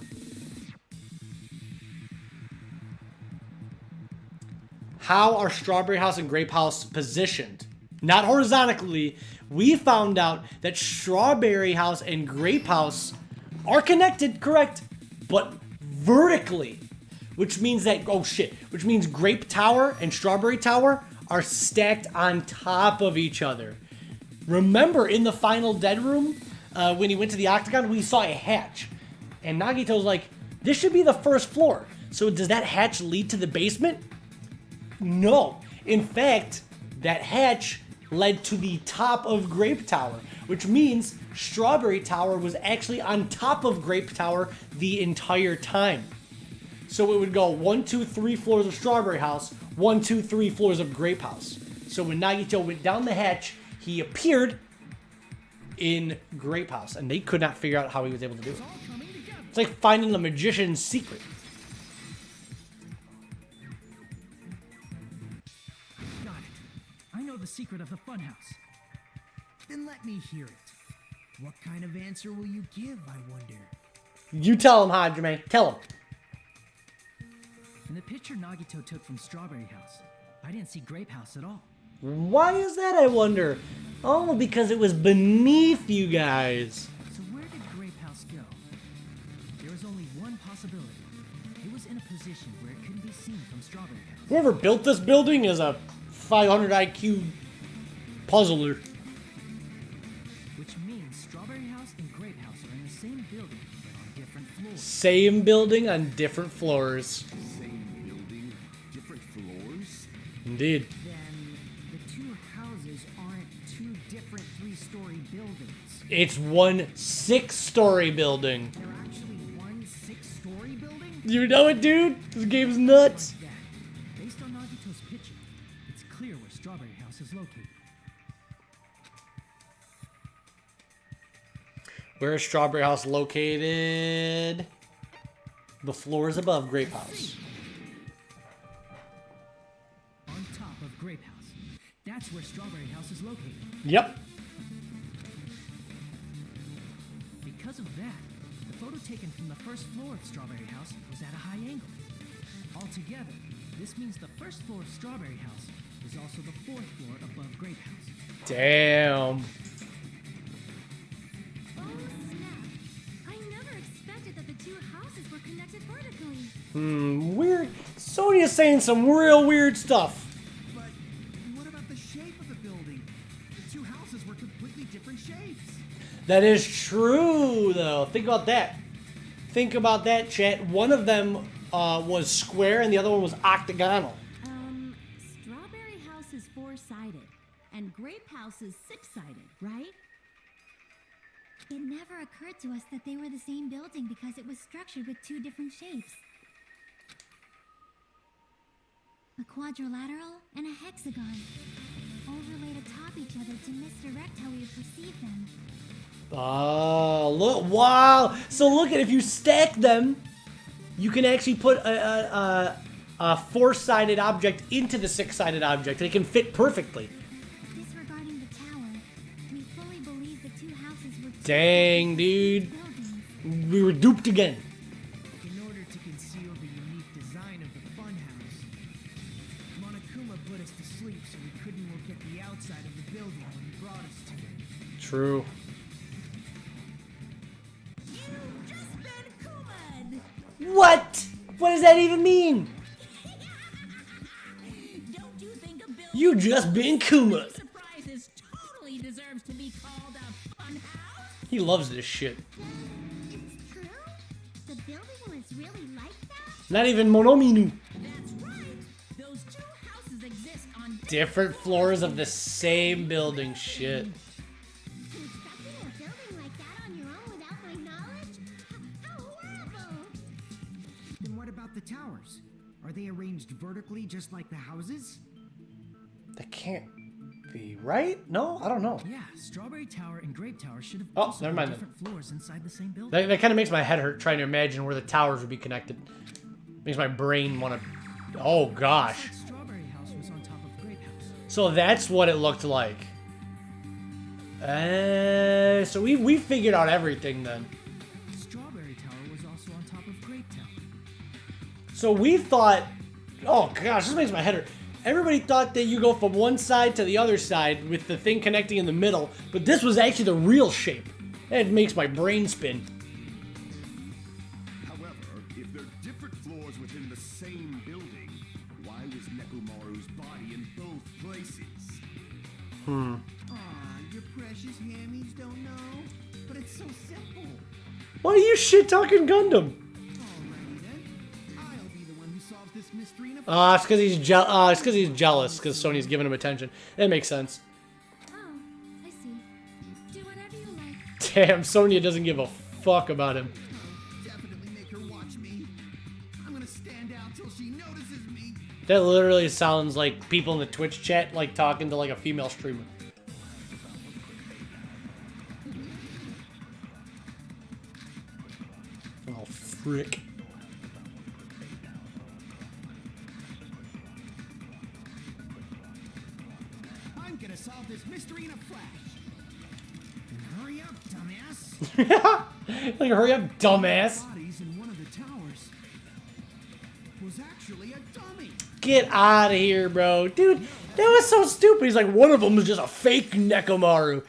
How are Strawberry House and Grape House positioned? Not horizontally. We found out that Strawberry House and Grape House are connected, correct, but vertically. Which means that, which means Grape Tower and Strawberry Tower are stacked on top of each other. Remember in the final dead room, when he went to the Octagon, we saw a hatch. And Nagito's like, this should be the 1st floor. So does that hatch lead to the basement? No. In fact, that hatch led to the top of Grape Tower, which means Strawberry Tower was actually on top of Grape Tower the entire time. So it would go 1, 2, 3 floors of Strawberry House, 1, 2, 3 floors of Grape House. So when Nagito went down the hatch, he appeared in Grape House, and they could not figure out how he was able to do it. It's like finding a magician's secret. Got it. I know the secret of the funhouse. Then let me hear it. What kind of answer will you give, I wonder? You tell him, Hajime. Tell him. In the picture Nagito took from Strawberry House, I didn't see Grape House at all. Why is that, I wonder? Oh, because it was beneath you guys. So where did Grape House go? There was only one possibility. It was in a position where it couldn't be seen from Strawberry House. Whoever built this building is a 500 IQ puzzler. Which means Strawberry House and Grape House are in the same building, but on different floors. Same building on different floors. Same building, different floors? Indeed. Then the two houses aren't two different 3-story buildings. It's one 6-story building. They're actually one 6-story building? You know it, dude? This game's nuts. Like that. Based on Nagito's picture, it's clear where Strawberry House is located. Where is Strawberry House located? The floors above Grape House. On top of Grape House. That's where Strawberry House is located. Yep. Because of that, the photo taken from the 1st floor of Strawberry House was at a high angle. Altogether, this means the 1st floor of Strawberry House is also the 4th floor above Grape House. Damn. Oh, snap. I never expected that the two houses were connected vertically. Weird. Sonya's saying some real weird stuff. But what about the shape of the building? The two houses were completely different shapes. That is true, though. Think about that. Think about that, chat. One of them was square and the other one was octagonal. Strawberry House is 4-sided, and Grape House is 6-sided, right? It never occurred to us that they were the same building because it was structured with two different shapes. A quadrilateral and a hexagon, overlaid atop each other to misdirect how we perceive them. Oh, look. Wow. So look at, if you stack them, you can actually put a 4-sided object into the 6-sided object, and it can fit perfectly. Disregarding the tower, we fully believe the two houses were two Dang, dude. buildings. We were duped again. In order to conceal the unique design of the funhouse, Monokuma put us to sleep so we couldn't look at the outside of the building when he brought us to it. True. You've just been Kuma'd! What? What does that even mean? Don't you think a building You just been Kuma. surprises totally deserves to be called a funhouse? He loves this shit. It's true. Not even Monominu. That's right. Those two houses exist on Different floors of the same building. Shit. Constructing a building like that on your own without my knowledge? How horrible! Then what about the towers? Are they arranged vertically just like the houses? That can't be right. No, I don't know. Yeah, Strawberry Tower and Grape Tower should have Oh, also never been mind then. different floors inside the same building. That kind of makes my head hurt trying to imagine where the towers would be connected. Makes my brain want to. Oh gosh. Looks like Strawberry House was on top of Grape House. So that's what it looked like. So we figured out everything then. Strawberry Tower was also on top of Grape Tower. So we thought, oh gosh, this makes my head hurt. Everybody thought that you go from one side to the other side with the thing connecting in the middle, but this was actually the real shape. It makes my brain spin. However, if they're different floors within the same building, why was Nekomaru's body in both places? Aw, your precious hammies don't know. But it's so simple. Why are you shit talking Gundam? Alrighty then. I'll be the one who solves this mystery in a It's because he's jealous because Sonya's giving him attention. That makes sense. Oh, I see. Do whatever you like. Damn, Sonya doesn't give a fuck about him. Definitely make her watch me. I'm gonna stand out till she notices me. That literally sounds like people in the Twitch chat like talking to like a female streamer. Oh frick. I'm gonna solve this mystery in a flash. And hurry up, dumbass. Like hurry up, dumbass. Bodies in one of the towers was actually a dummy. Get out of here, bro. Dude, that was so stupid. He's like, one of them is just a fake Nekomaru.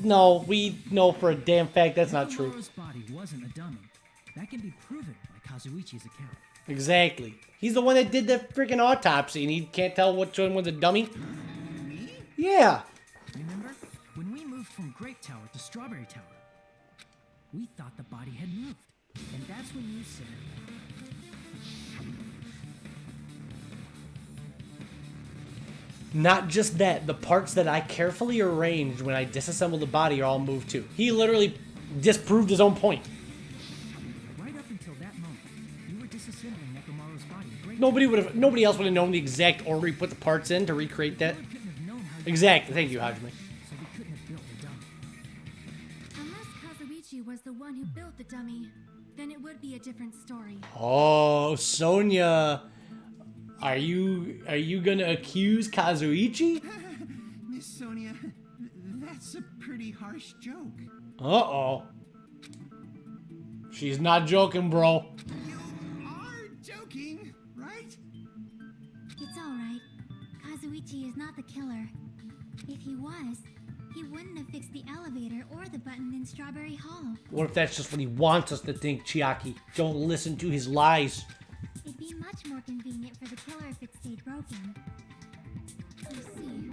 No, we know for a damn fact that's not true. Nekomaru's body wasn't a dummy. That can be proven by Kazuichi's account. Exactly. He's the one that did the freaking autopsy and he can't tell which one was a dummy. Yeah. Remember? When we moved from Grape Tower to Strawberry Tower, we thought the body had moved. And that's when you said, Not just that, the parts that I carefully arranged when I disassembled the body are all moved too. He literally disproved his own point. right up until that moment, you were disassembling Nekomaru's body. Nobody else would have known the exact order he put the parts in to recreate that. We couldn't have known how Exactly. Thank you, Hajime. so we couldn't have built the dummy. Unless Kazuichi was the one who built the dummy, then it would be a different story. Oh, Sonya. Are you gonna accuse Kazuichi? Miss Sonia, that's a pretty harsh joke. Uh-oh. She's not joking, bro. You are joking, right? It's alright. Kazuichi is not the killer. If he was, he wouldn't have fixed the elevator or the button in Strawberry Hall. What if that's just what he wants us to think, Chiaki? Don't listen to his lies. It'd be much more convenient for the killer if it stayed broken. I see.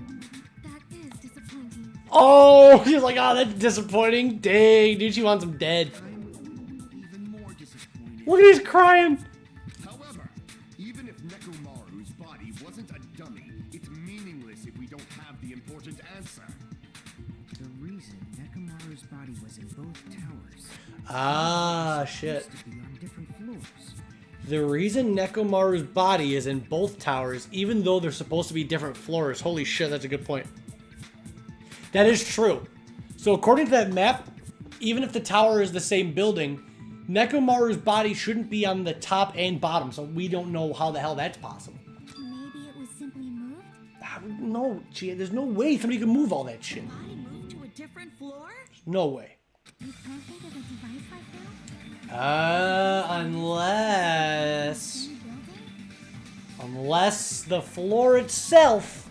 That is disappointing. Oh, he's like, oh, that's disappointing. Dang, dude, she wants him dead. I'm even more disappointed. Look at he's crying. However, even if Nekomaru's body wasn't a dummy, it's meaningless if we don't have the important answer. The reason Nekomaru's body was in both towers Ah, shit. used to be on different floors. The reason Nekomaru's body is in both towers, even though they're supposed to be different floors. Holy shit, that's a good point. That is true. So according to that map, even if the tower is the same building, Nekomaru's body shouldn't be on the top and bottom, so we don't know how the hell that's possible. Maybe it was simply moved? No, gee, there's no way somebody can move all that shit. Body moved to a different floor? No way. You can't think of a device like that? Unless... In the building? Unless the floor itself...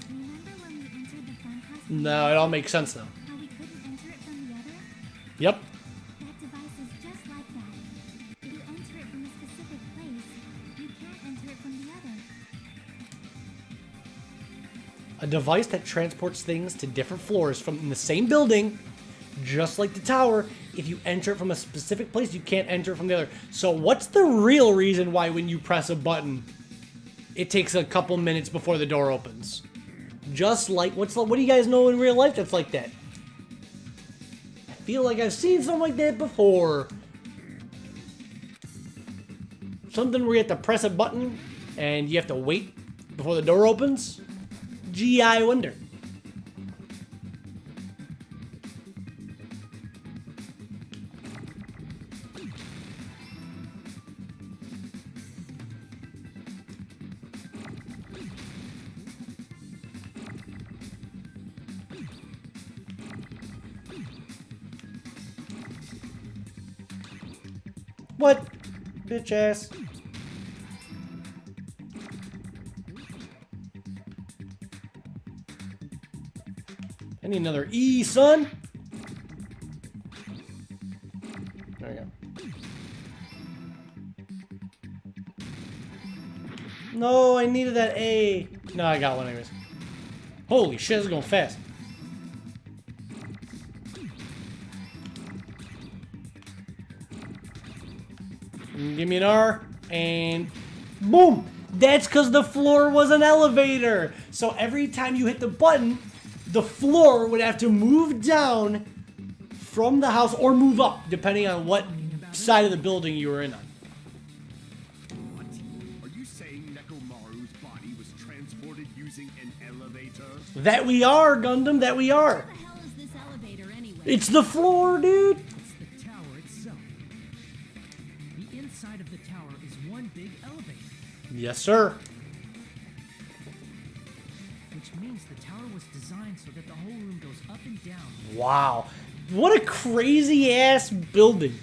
Remember when we entered the fun house? No, it all makes sense now. How we couldn't enter it from the other? Yep. That device is just like that. If you enter it from a specific place, you can't enter it from the other. A device that transports things to different floors from the same building Just like the tower, if you enter it from a specific place, you can't enter it from the other. So what's the real reason why when you press a button, it takes a couple minutes before the door opens? Just like, what do you guys know in real life that's like that? I feel like I've seen something like that before. Something where you have to press a button and you have to wait before the door opens? Gee, I wonder. What? Bitch ass. I need another E, son. There we go. No, I needed that A. No, I got one anyways. Holy shit, this is going fast. Give me an R, and boom! That's because the floor was an elevator. So every time you hit the button, the floor would have to move down from the house or move up, depending on what side of the building you were in on. What? Are you saying Nekomaru's body was transported using an elevator? That we are, Gundam, that we are. What the hell is this elevator anyway? It's the floor, dude. It's the tower itself. The inside of the tower is one big elevator, Yes, sir. which means the tower was designed so that the whole room goes up and down. Wow. What a crazy ass building.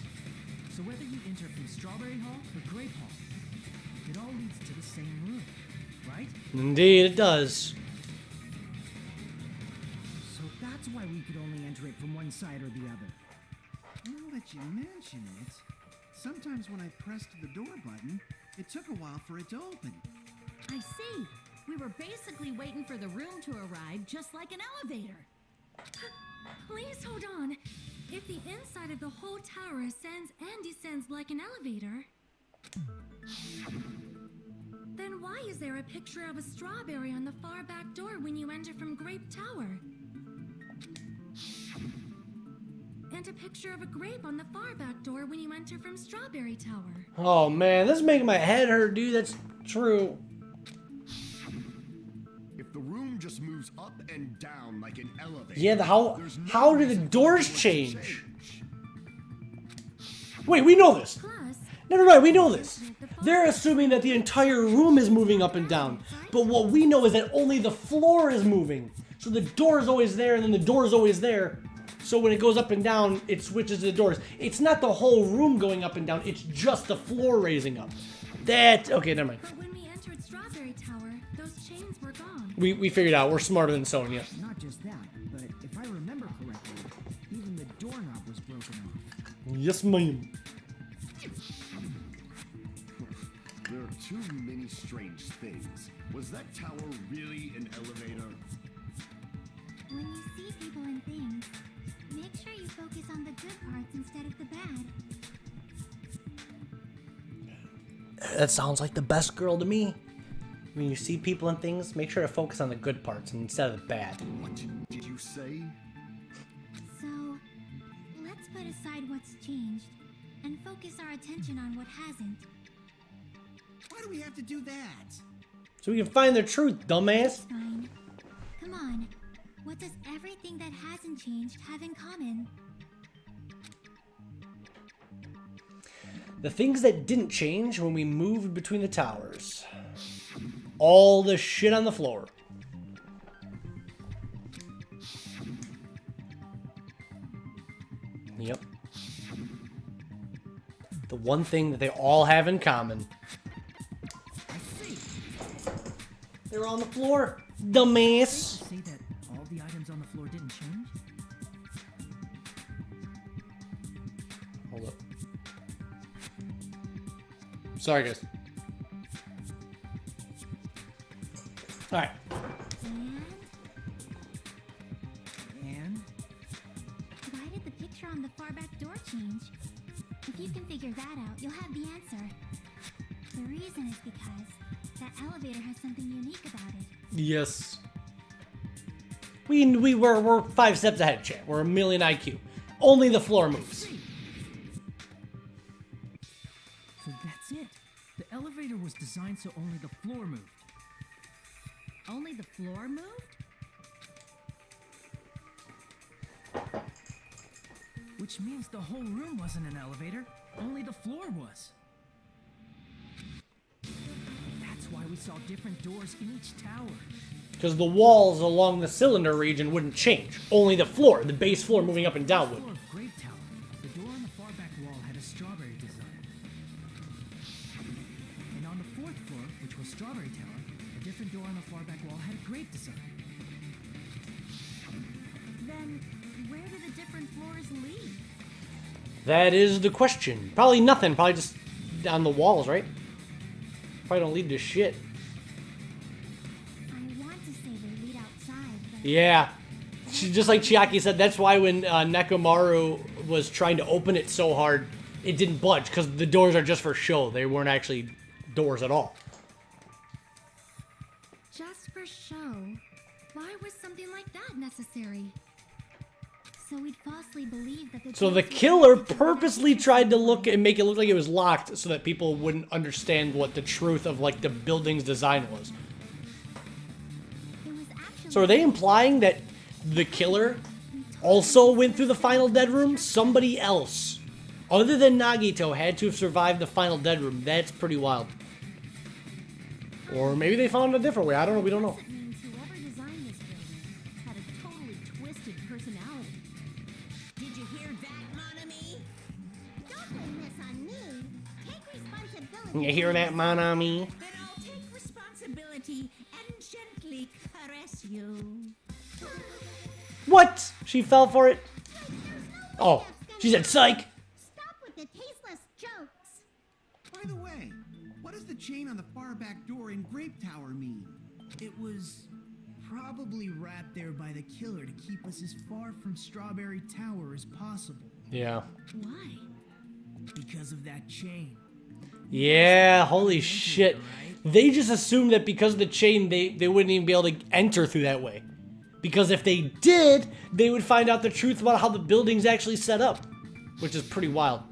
So whether you enter from Strawberry Hall or Grape Hall, it all leads to the same room, right? Indeed, it does. So that's why we could only enter it from one side or the other. Now that you mention it, sometimes when I pressed the door button, it took a while for it to open. I see. We were basically waiting for the room to arrive, just like an elevator. Please hold on. If the inside of the whole tower ascends and descends like an elevator, then why is there a picture of a strawberry on the far back door when you enter from Grape Tower? And a picture of a grape on the far back door when you enter from Strawberry Tower. Oh man, this is making my head hurt, dude. That's true. If the room just moves up and down like an elevator, Yeah, there's no how do the reason doors for it to change? Wait, we know this. Plus, Never mind, we know this. They're assuming that the entire room is moving up and down. But what we know is that only the floor is moving. So the door is always there, and then the door is always there. So when it goes up and down, it switches to the doors. It's not the whole room going up and down, it's just the floor raising up. Okay, never mind. but when we entered Strawberry Tower, those chains were gone. We figured out, we're smarter than Sonya. Not just that, but if I remember correctly, even the doorknob was broken off. Yes, ma'am. There are too many strange things. Was that tower really an elevator? When you see people and things, make sure you focus on the good parts instead of the bad. That sounds like the best girl to me. When you see people and things, make sure to focus on the good parts instead of the bad. What did you say? So, let's put aside what's changed and focus our attention on what hasn't. Why do we have to do that? So we can find the truth, dumbass. Fine. Come on. What does everything that hasn't changed have in common? The things that didn't change when we moved between the towers. All the shit on the floor. Yep. The one thing that they all have in common. They're on the floor, dumbass. Say that all the items on the floor didn't change? Hold up. Sorry, guys. Alright. And And why did sensor on the far back door change? If you can figure that out, you'll have the answer. The reason is because that elevator has something unique about it. Yes. We're 5 steps ahead, chat. We're a million IQ. Only the floor moves. So that's it. The elevator was designed so only the floor moved. Only the floor moved? Which means the whole room wasn't an elevator, only the floor was. That's why we saw different doors in each tower. Because the walls along the cylinder region wouldn't change. Only the floor, the base floor moving up and down would. On the floor of Grape Tower, the door on the far back wall had a strawberry design. And on the 4th floor, which was Strawberry Tower, a different door on the far back wall had a grape design. Then where do the different floors lead? That is the question. Probably nothing. Probably just on the walls, right? Probably don't lead to shit. I want to say they lead outside, but Yeah. Just like Chiaki said, that's why when Nekomaru was trying to open it so hard, it didn't budge. Because the doors are just for show. They weren't actually doors at all. Just for show? Why was something like that necessary? so we'd falsely believe that the So the killer purposely tried to look and make it look like it was locked so that people wouldn't understand what the truth of like the building's design was. It was actually So are they implying that the killer also went through the final dead room? Somebody else, other than Nagito, had to have survived the final dead room. That's pretty wild. Or maybe they found a different way. I don't know. We don't know. That means whoever designed this building had a totally twisted personality. Did you hear that, mon ami? Don't blame this on me. Take responsibility. You hear that, Manami? Then I'll take responsibility and gently caress you. What? She fell for it? Oh, she said psych. Stop with the tasteless jokes. By the way, what does the chain on the far back door in Grape Tower mean? It was probably wrapped there by the killer to keep us as far from Strawberry Tower as possible. Yeah. Why? Because of that chain. Yeah, holy shit. They just assumed that because of the chain, they wouldn't even be able to enter through that way. Because if they did, they would find out the truth about how the building's actually set up. Which is pretty wild.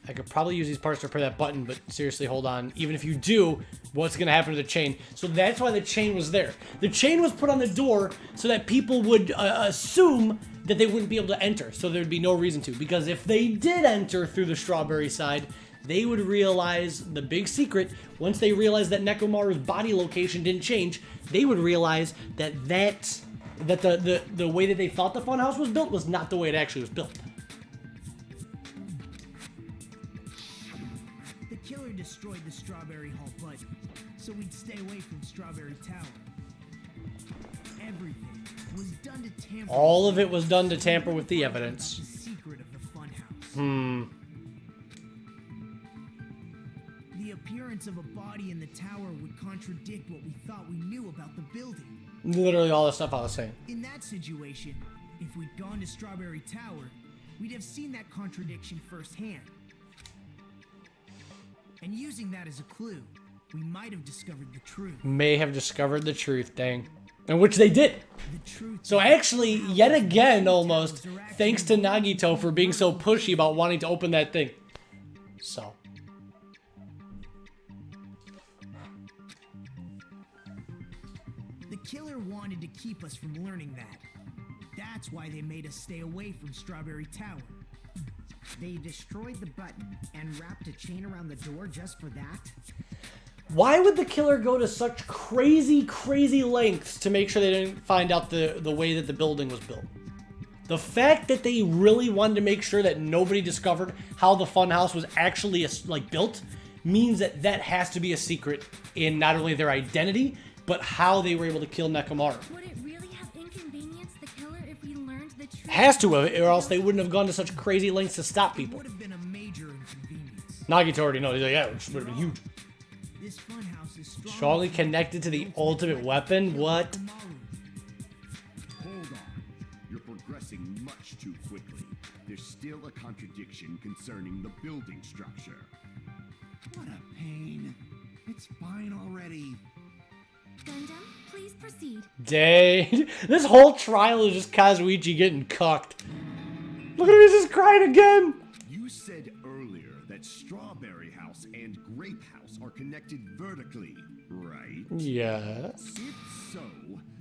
I could probably use these parts to repair that button, but seriously, hold on. Even if you do, what's going to happen to the chain? So that's why the chain was there. The chain was put on the door so that people would assume that they wouldn't be able to enter. So there'd be no reason to. Because if they did enter through the strawberry side, they would realize the big secret. Once they realized that Nekomaru's body location didn't change, they would realize that the way that they thought the funhouse was built was not the way it actually was built. The killer destroyed the Strawberry Hall button, so we'd stay away from Strawberry Tower. Everything was done to tamper. All of it was done to tamper with the evidence. The secret of the funhouse. The appearance of a body in the tower would contradict what we thought we knew about the building. Literally all the stuff I was saying. In that situation, if we'd gone to Strawberry Tower, we'd have seen that contradiction firsthand. And using that as a clue, we might have discovered the truth. May have discovered the truth, dang. And which they did. The truth. So actually, yet again, almost, thanks to Nagito for being so pushy about wanting to open that thing. So. The killer wanted to keep us from learning that. That's why they made us stay away from Strawberry Tower. They destroyed the button and wrapped a chain around the door just for that? Why would the killer go to such crazy, crazy lengths to make sure they didn't find out the way that the building was built? The fact that they really wanted to make sure that nobody discovered how the funhouse was actually built means that that has to be a secret in not only their identity, but how they were able to kill Nekomaru. Would it really have inconvenienced the killer if we learned the truth? Has to have, or else they wouldn't have gone to such crazy lengths to stop It people. would have been a major inconvenience. Nagito already knows. He's like, yeah, it would have been huge. This funhouse is Strongly connected to the ultimate weapon? What? Hold on. You're progressing much too quickly. There's still a contradiction concerning the building structure. What a pain. It's fine already. Gundam, please proceed. Dang. This whole trial is just Kazuichi getting cucked. Look at him, he's just crying again. You said earlier that Strawberry House and Grape House are connected vertically, right? Yes. If so,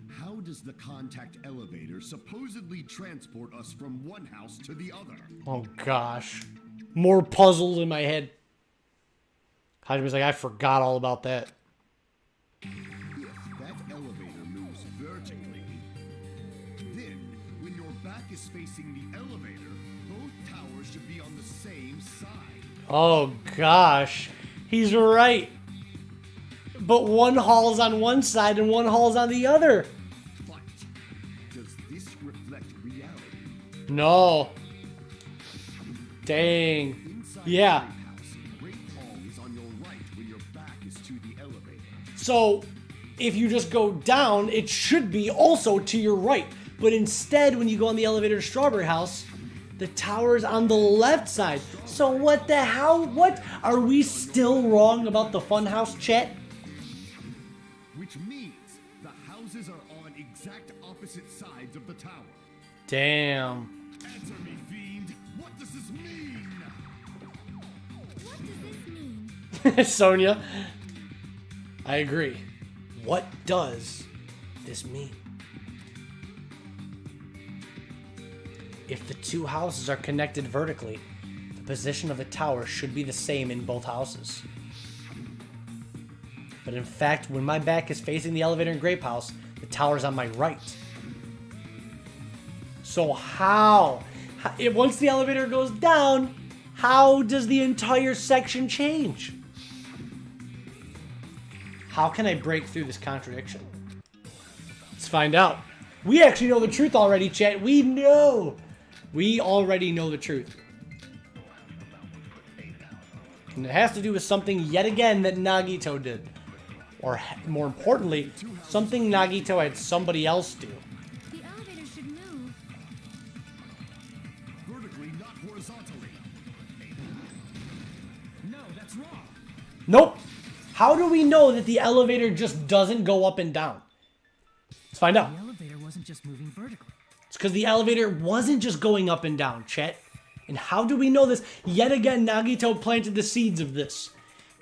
how does the contact elevator supposedly transport us from one house to the other? Oh gosh. More puzzles in my head. Hajime's like, I forgot all about that. If that elevator moves vertically, then when your back is facing the elevator, both towers should be on the same side. Oh gosh. He's right. But one hall's on one side and one hall's on the other. But does this reflect reality? No. Dang. Inside Yeah. the house, Great Hall is on your right when your back is to the elevator. So, if you just go down, it should be also to your right. But instead, when you go on the elevator to Strawberry House, the tower's on the left side. So what the hell? What? Are we still wrong about the funhouse, chat? Which means the houses are on exact opposite sides of the tower. Damn. Answer me, fiend. What does this mean? What does this mean? Sonia. I agree. What does this mean? If the two houses are connected vertically, the position of the tower should be the same in both houses. But in fact, when my back is facing the elevator in Grape House, the tower's on my right. So how? Once the elevator goes down, how does the entire section change? How can I break through this contradiction? Let's find out. We actually know the truth already, chat. We know. We already know the truth. And it has to do with something, yet again, that Nagito did. Or, more importantly, something Nagito had somebody else do. The elevator should move. Vertically, not horizontally. No, that's wrong. Nope. How do we know that the elevator just doesn't go up and down? Let's find out. The elevator wasn't just moving vertically. It's because the elevator wasn't just going up and down, chat. And how do we know this? Yet again, Nagito planted the seeds of this.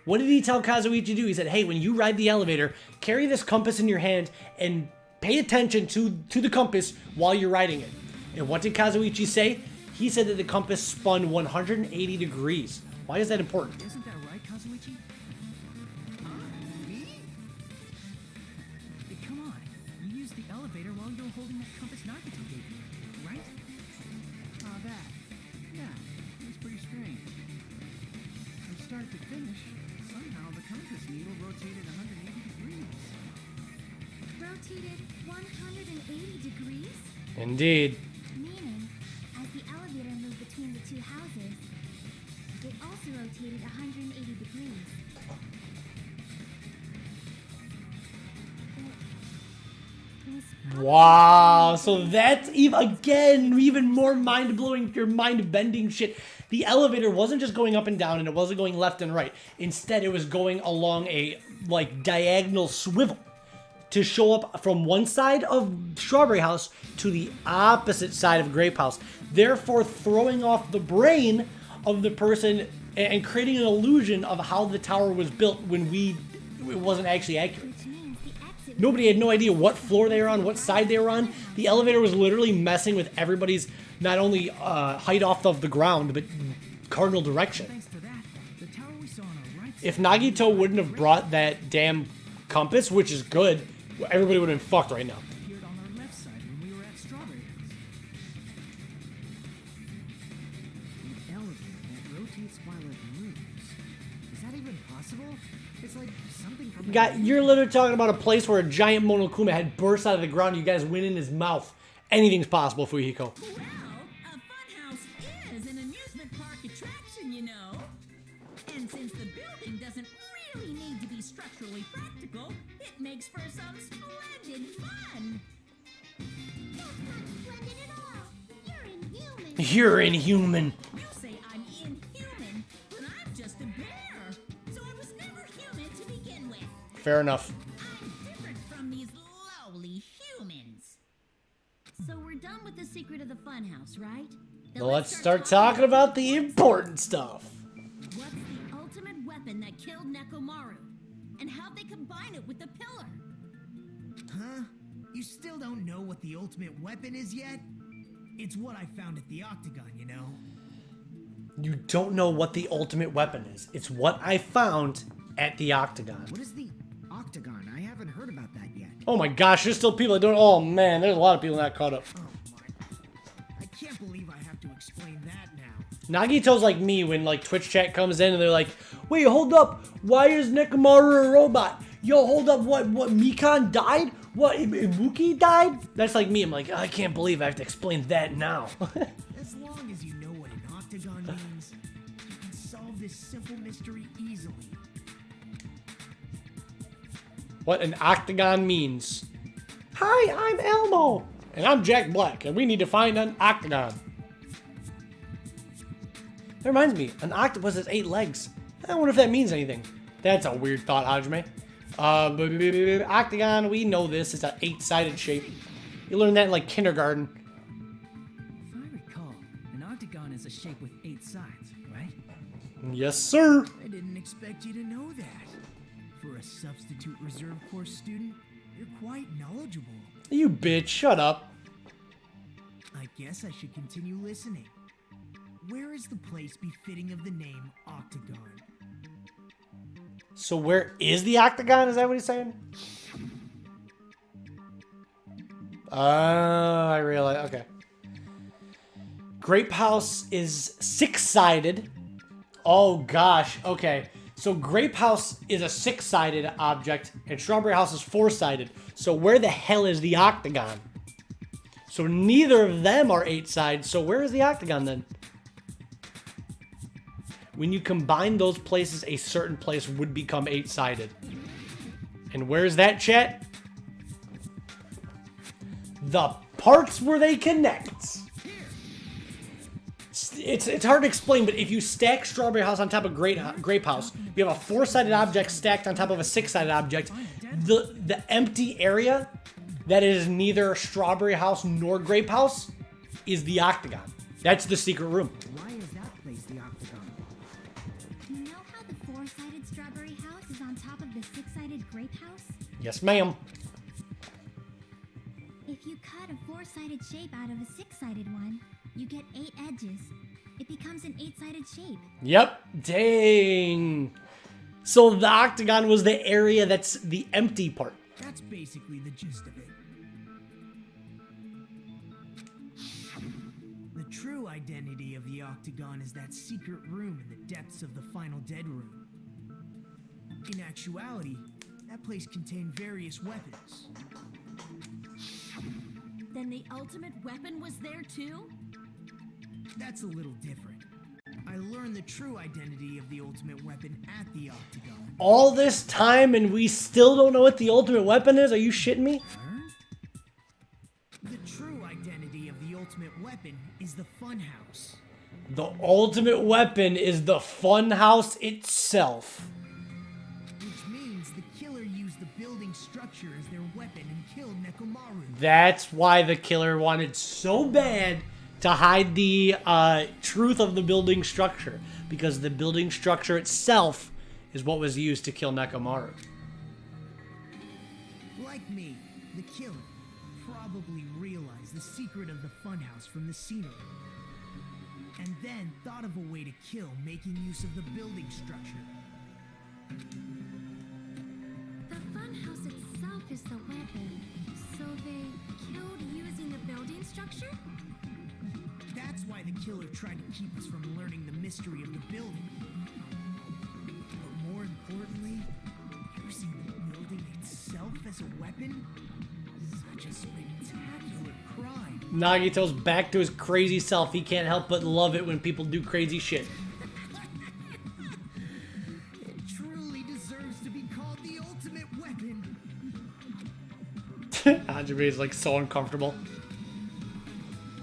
What did he tell Kazuichi to do? He said, hey, when you ride the elevator, carry this compass in your hand and pay attention to the compass while you're riding it. And what did Kazuichi say? He said that the compass spun 180 degrees. Why is that important? Isn't that right, Kazuichi? Me? Hey, come on. You used the elevator while you were holding that compass Nagito gave you, right? Oh, that. Yeah, it was pretty strange. From start to finish, somehow the compass needle rotated 180 degrees. Rotated 180 degrees? Indeed. Meaning, as the elevator moved between the two houses, it also rotated 180 degrees. It was Wow, so that's even more mind-blowing, your mind-bending shit. The elevator wasn't just going up and down, and it wasn't going left and right. Instead, it was going along a, diagonal swivel to show up from one side of Strawberry House to the opposite side of Grape House, therefore throwing off the brain of the person and creating an illusion of how the tower was built when it wasn't actually accurate. which means the exit Nobody had no idea what floor they were on, what side they were on. The elevator was literally messing with everybody's not only height off of the ground, but cardinal direction. Thanks to that, the tower we saw on our right If Nagito wouldn't have brought that damn compass, which is good, everybody would have been fucked right now. appeared on our left side when we were at Strawberry House. An elevator that rotates while it moves. Is that even possible? It's like something from You're literally talking about a place where a giant Monokuma had burst out of the ground. You guys went in his mouth. Anything's possible, Fujiko. Well, a funhouse is an amusement park attraction, you know. And since the building doesn't really need to be structurally practical, it makes for some splendid fun. That's not splendid at all. You're inhuman. You say I'm inhuman, but I'm just a bear. So I was never human to begin with. Fair enough. I'm different from these lowly humans. So we're done with the secret of the funhouse, right? Then Let's start talking about the important stuff. What's the ultimate weapon that killed Nekomaru? And how'd they combine it with the pillar? Huh? You still don't know what the ultimate weapon is yet? It's what I found at the Octagon, you know? You don't know what the ultimate weapon is. It's what I found at the Octagon. What is the Octagon? I haven't heard about that yet. Oh my gosh, there's still people that don't. Oh man, there's a lot of people not caught up. Oh my. I can't believe I have to explain that now. Nagito's like me when like Twitch chat comes in and they're like, wait, hold up. Why is Nekomaru a robot? Yo, hold up. What Mikan died? What, Ibuki died? That's like me. I'm like, I can't believe I have to explain that now. As long as you know what an Octagon means, you can solve this simple mystery easily. What an octagon means. Hi, I'm Elmo. And I'm Jack Black, and we need to find an octagon. That reminds me, an octopus has 8 legs. I wonder if that means anything. That's a weird thought, Hajime. Octagon, we know this. It's an 8-sided shape. You learned that in like kindergarten. If I recall, an octagon is a shape with 8 sides, right? Yes, sir. I didn't expect you to know that. For a substitute reserve course student, you're quite knowledgeable. You bitch, shut up. I guess I should continue listening. Where is the place befitting of the name Octagon? So where is the octagon? Is that what he's saying? I realize. Okay. Grape House is 6-sided. Oh gosh. Okay. So Grape House is a 6-sided object, and Strawberry House is 4-sided. So where the hell is the octagon? So neither of them are 8-sided. So where is the octagon then? When you combine those places, a certain place would become 8-sided. And where's that, chat? The parts where they connect. It's hard to explain, but if you stack Strawberry House on top of Grape House, you have a 4-sided object stacked on top of a 6-sided object. The empty area that is neither Strawberry House nor Grape House is the octagon. That's the secret room. Why is that place the Octagon? You know how the 4-sided strawberry house is on top of the 6-sided grape house? Yes, ma'am. If you cut a 4-sided shape out of a 6-sided one, you get 8 edges. It becomes an 8-sided shape. Yep. Dang. So the octagon was the area that's the empty part. That's basically the gist of it. The true identity of the Octagon is that secret room in the depths of the final dead room. In actuality, that place contained various weapons. Then the ultimate weapon was there too? That's a little different. I learned the true identity of the ultimate weapon at the Octagon. All this time and we still don't know what the ultimate weapon is? Are you shitting me? The true identity of the ultimate weapon is the Funhouse. The ultimate weapon is the funhouse itself. Which means the killer used the building structure as their weapon and killed Nekomaru. That's why the killer wanted so bad to hide the truth of the building structure. Because the building structure itself is what was used to kill Nekomaru. Like me, the killer probably realized the secret of the funhouse from the scenery. And then thought of a way to kill making use of the building structure. The funhouse itself is the weapon. So they killed using the building structure? That's why the killer tried to keep us from learning the mystery of the building. But more importantly, using the building itself as a weapon? Such a spectacular crime. Nagito's back to his crazy self. He can't help but love it when people do crazy shit. It truly deserves to be called the ultimate weapon. Hajime is like so uncomfortable.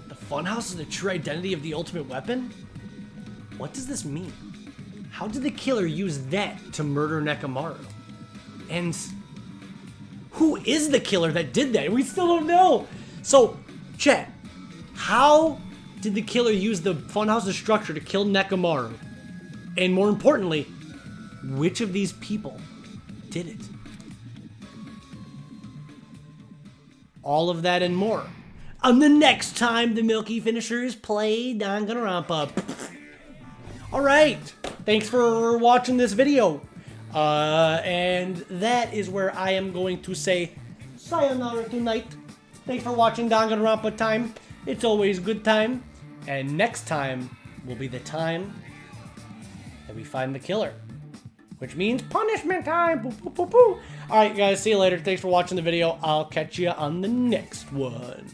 The funhouse is the true identity of the ultimate weapon? What does this mean? How did the killer use that to murder Nekomaru? And who is the killer that did that? We still don't know. So, chat, how did the killer use the funhouse's structure to kill Nekomaru? And more importantly, which of these people did it? All of that and more on the next time the Milky Finishers play Danganronpa. Alright, thanks for watching this video. And that is where I am going to say sayonara tonight. Thanks for watching Danganronpa time. It's always good time. And next time will be the time that we find the killer. Which means punishment time. Boo, boo, boo, boo. Alright guys, see you later. Thanks for watching the video. I'll catch you on the next one.